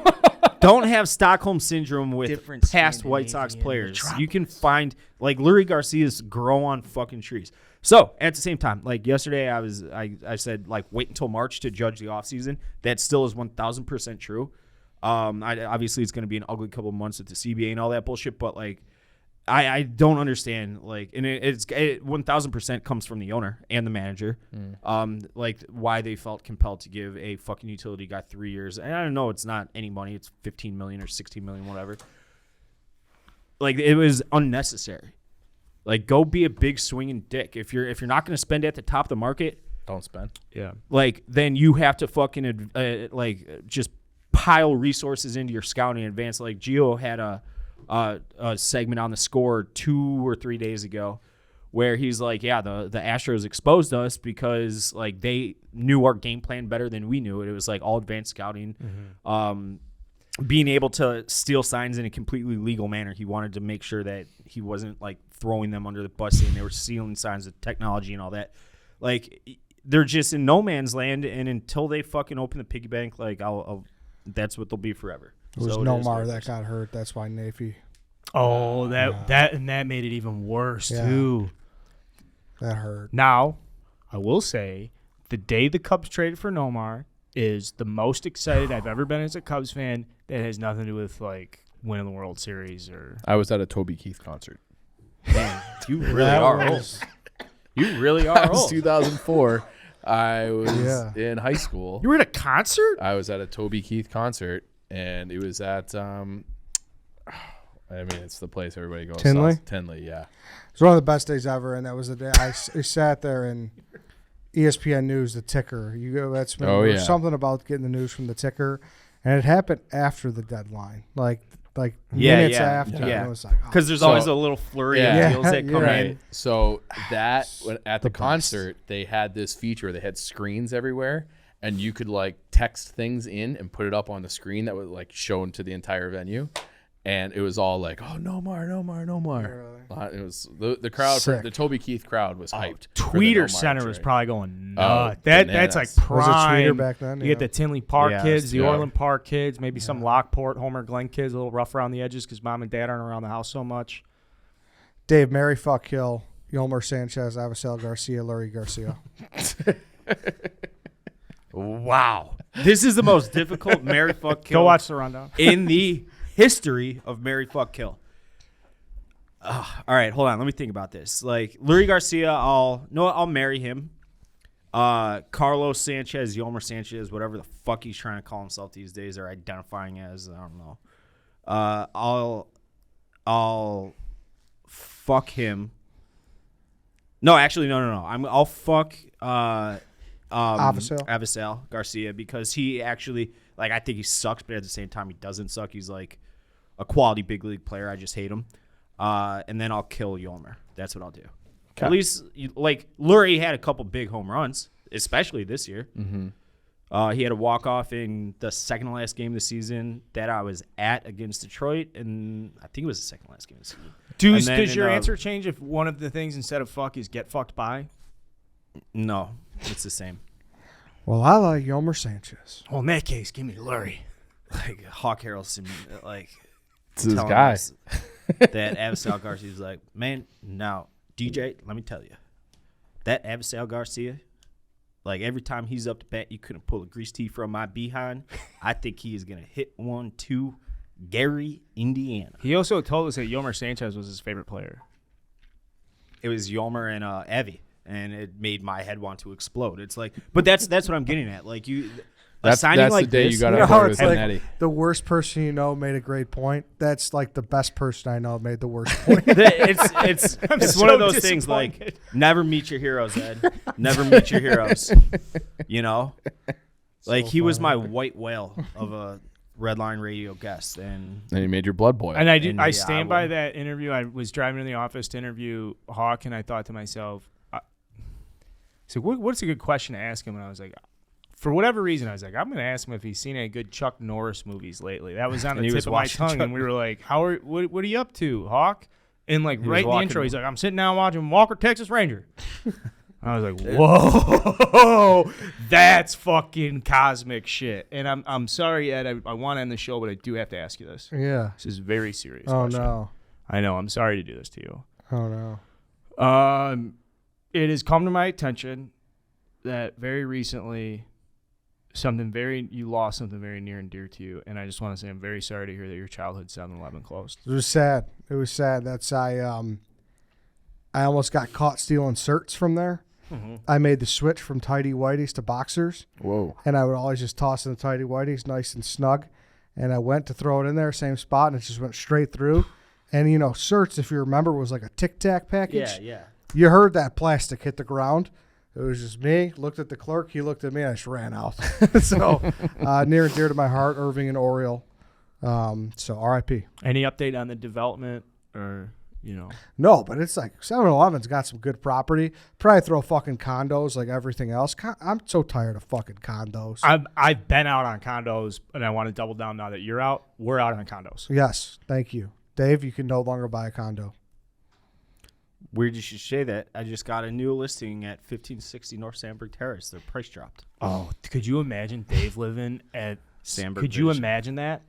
Don't have Stockholm syndrome with Different past White Sox Scandinavian players. metropolis. You can find like Lurie Garcia's grow on fucking trees. So at the same time, like yesterday, I said like wait until March to judge the offseason. That still is 1,000% true. Obviously it's going to be an ugly couple of months with the CBA and all that bullshit, but like I don't understand like, and it 1,000% comes from the owner and the manager, like why they felt compelled to give a fucking utility guy 3 years. And I don't know, it's not any money. It's 15 million or 16 million, whatever. Like it was unnecessary. Like go be a big swinging dick. If you're not going to spend at the top of the market, Don't spend. Yeah. like then you have to fucking like just pile resources into your scouting in advance. Like Gio had a segment on the Score 2 or 3 days ago where he's like, yeah, the Astros exposed us because like they knew our game plan better than we knew it. It was like all advanced scouting, being able to steal signs in a completely legal manner. He wanted to make sure that he wasn't like throwing them under the bus saying they were stealing signs with technology and all that. Like they're just in no man's land, and until they fucking open the piggy bank, like I'll that's what they'll be forever. It was So Nomar is. that got hurt. That's why Nafy. Oh, that made it even worse Yeah. too. That hurt. Now, I will say, the day the Cubs traded for Nomar is the most excited I've ever been as a Cubs fan. That has nothing to do with like winning the World Series or. I was at a Toby Keith concert. Man, you really That are was- old. You really are That was old. 2004. I was Yeah. in high school. You were at a concert? I was at a Toby Keith concert, and it was at I mean, it's the place everybody goes. Tinley? Tinley, yeah. It was one of the best days ever, and that was the day I sat there and ESPN News, the ticker. You go, that's Oh, there was yeah. something about getting the news from the ticker, and it happened after the deadline, like Yeah, minutes yeah, after. yeah. And it was like, oh, Because there's So- always a little flurry Yeah. of deals that come Right. in. So that at the best. concert, they had this feature. They had screens everywhere, and you could like text things in and put it up on the screen that was like shown to the entire venue. And it was all like, "Oh, no more." It was the crowd, Sick. the Toby Keith crowd was hyped. for the Tweeter Nomar Center was trade. probably going Oh, nuts. That's like bananas. Was it prime. Tweeter back then? You Yeah. get the Tinley Park Yeah, kids, the yeah. Orland Park kids, maybe some Lockport, Homer Glen kids, a little rough around the edges because mom and dad aren't around the house so much. Dave, Mary, fuck, kill, Yolmer Sanchez, Avisel Garcia, Lurie Garcia. Wow. This is the most difficult Mary Fuck Kill Go watch the rundown. in the history of Mary Fuck Kill. All right, hold on. Let me think about this. Like Lurie Garcia, I'll marry him. Carlos Sanchez, Yolmer Sanchez, whatever the fuck he's trying to call himself these days or identifying as, I don't know. I'll fuck him. No, actually, no. I'll fuck Avisel Garcia because he actually, like, I think he sucks, but at the same time, he doesn't suck. He's like a quality big league player. I just hate him. And then I'll kill Yolmer. That's what I'll do. Okay. At least, like, Lurie had a couple big home runs, especially this year. Mm-hmm. He had a walk-off in the second-to-last game of the season that I was at against Detroit, and I think it was the second-to-last game of the season. Does your answer change if one of the things instead of fuck is get fucked by? No, it's the same. Well, I like Yolmer Sanchez. Well, in that case, give me Lurie. Like, Hawk Harrelson, like, It's his telling guy. us that Avisel Garcia's like, man, now, DJ, let me tell you, that Avisel Garcia, like, every time he's up to bat, you couldn't pull a grease tee from my behind. I think he is going to hit one to Gary, Indiana. He also told us that Yolmer Sanchez was his favorite player. It was Yolmer and Evie, and it made my head want to explode. It's like, but that's what I'm getting at. Like, you, That's signing the like day this, you got You to know how have it's with like Nettie. the worst person you know made a great point? That's like the best person I know made the worst point. it's so one of those things like disappointed. never meet your heroes, Ed. Never meet your heroes. You know, like he was my white whale of a Red Line Radio guest, and And he made your blood boil. And I And I yeah, stand I by will. that interview. I was driving to the office to interview Hawk, and I thought to myself, so what's a good question to ask him? And I was like, for whatever reason, I was like, I'm going to ask him if he's seen any good Chuck Norris movies lately. That was on the And he tip was of my watching tongue, Chuck and we were like, what are you up to, Hawk? And like He was right in the walking- intro, he's like, I'm sitting down watching Walker, Texas Ranger. I was like, whoa, that's fucking cosmic shit. And I'm sorry, Ed, I want to end the show, but I do have to ask you this. Yeah. This is a very serious Oh question. no. I know, I'm sorry to do this to you. Oh no. It has come to my attention that very recently you lost something very near and dear to you, and I just want to say I'm very sorry to hear that your childhood 7-Eleven closed. It was sad. It was sad. I almost got caught stealing certs from there. Mm-hmm. I made the switch from tighty whities to boxers, Whoa. and I would always just toss in the tighty whities, nice and snug. And I went to throw it in there, same spot, and it just went straight through. And certs, if you remember, was like a Tic Tac package. Yeah. You heard that plastic hit the ground. It was just me. Looked at the clerk. He looked at me. And I just ran out. So near and dear to my heart, Irving and Oriole. So R.I.P. Any update on the development or, No, but it's like 7-Eleven's got some good property. Probably throw fucking condos like everything else. I'm so tired of fucking condos. I've been out on condos, and I want to double down now that you're out. We're out on condos. Yes, thank you. Dave, you can no longer buy a condo. Weird you should say that. I just got a new listing at 1560 North Sandburg Terrace. Their price dropped. Oh, could you imagine Dave living at Sandburg Could you Village. imagine that?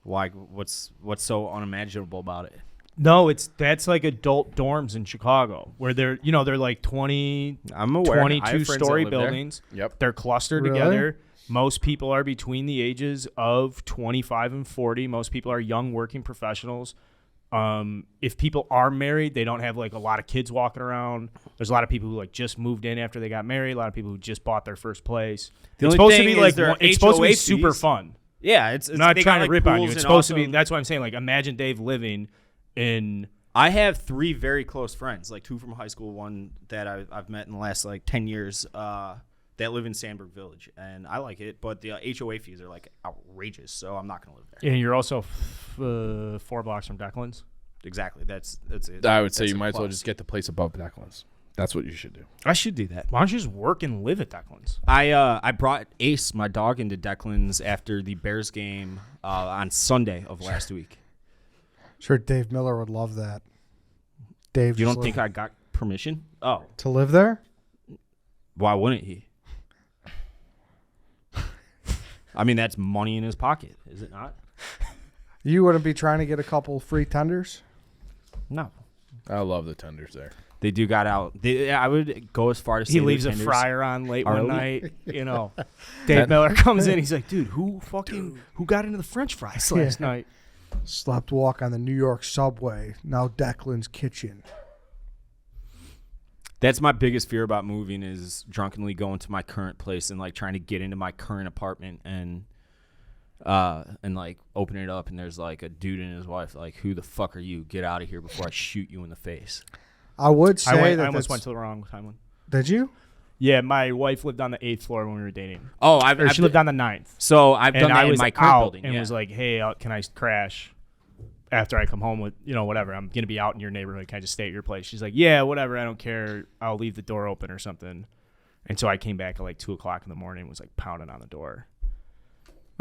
Why? What's so unimaginable about it? No, that's like adult dorms in Chicago where they're like 20, I'm aware. I have 22 friends story that live there. buildings. Yep. They're clustered Really? together. Most people are between the ages of 25 and 40. Most people are young working professionals. If people are married, they don't have like a lot of kids walking around. There's a lot of people who like just moved in after they got married. A lot of people who just bought their first place. The It's only supposed to thing be is like their it's supposed to be HOA super fees. fun. Yeah, it's I'm not they trying got, to like, rip on you. pools It's and supposed to be. awesome- That's what I'm saying. Like imagine Dave living in. I have 3 very close friends, like 2 from high school, 1 that I've met in the last like 10 years. That live in Sandburg Village, and I like it, but the HOA fees are like outrageous, so I'm not gonna live there. And you're also 4 blocks from Declan's. Exactly, that's it. I would say That's you a might as well plus. just get the place above Declan's. That's what you should do. I should do that. Why don't you just work and live at Declan's? I brought Ace, my dog, into Declan's after the Bears game on Sunday of last week. Sure, Dave Miller would love that. Dave, You just don't think I got permission? Oh, to live there? why wouldn't he? I mean, that's money in his pocket, is it not? You wouldn't be trying to get a couple free tenders? No. I love the tenders there. They do got out. I would go as far as He leaves a fryer on late one Early. night. Dave Miller comes in. He's like, dude, who got into the French fries last night? Slept walk on the New York subway. Now Declan's kitchen. That's my biggest fear about moving is drunkenly going to my current place and like trying to get into my current apartment and like open it up and there's like a dude and his wife like, who the fuck are you? Get out of here before I shoot you in the face. I would say I that almost that's- went to the wrong time. Did you? Yeah, my wife lived on the 8th floor when we were dating. Oh, She lived on the 9th. So I've And done I that in was my current out building. and yeah. was like, hey, can I crash after I come home with, whatever. I'm going to be out in your neighborhood. Can I just stay at your place? She's like, yeah, whatever. I don't care. I'll leave the door open or something. And so I came back at like 2 o'clock in the morning and was like pounding on the door.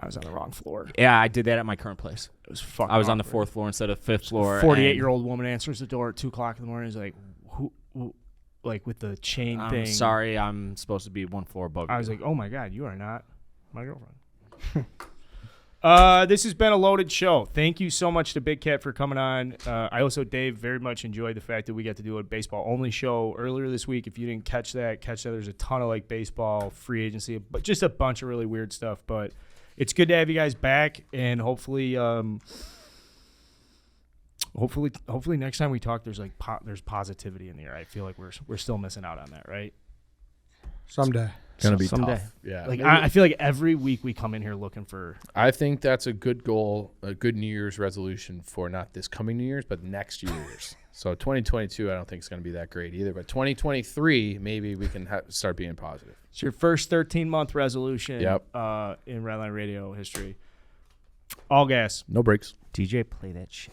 I was on the wrong floor. Yeah, I did that at my current place. It was fucking I was on the awkward. 4th floor instead of 5th floor. 48-year-old woman answers the door at 2 o'clock in the morning. Is like, who, like with the chain I'm thing. sorry, I'm supposed to be 1 floor above you. I was like, oh my God, you are not my girlfriend. This has been a loaded show. Thank you so much to Big Cat for coming on. I also, Dave, very much enjoyed the fact that we got to do a baseball-only show earlier this week. If you didn't catch that. There's a ton of like baseball, free agency, but just a bunch of really weird stuff. But it's good to have you guys back, and hopefully next time we talk, there's like there's positivity in the air. I feel like we're still missing out on that, right? Someday. Gonna be Someday. tough. Yeah. Like I feel like every week we come in here looking for. I think that's a good goal, a good New Year's resolution for not this coming New Year's, but next Year's. So 2022, I don't think it's going to be that great either. But 2023, maybe we can start being positive. It's your first 13-month resolution. Yep. In Redline Radio history. All gas. No breaks. DJ, play that shit.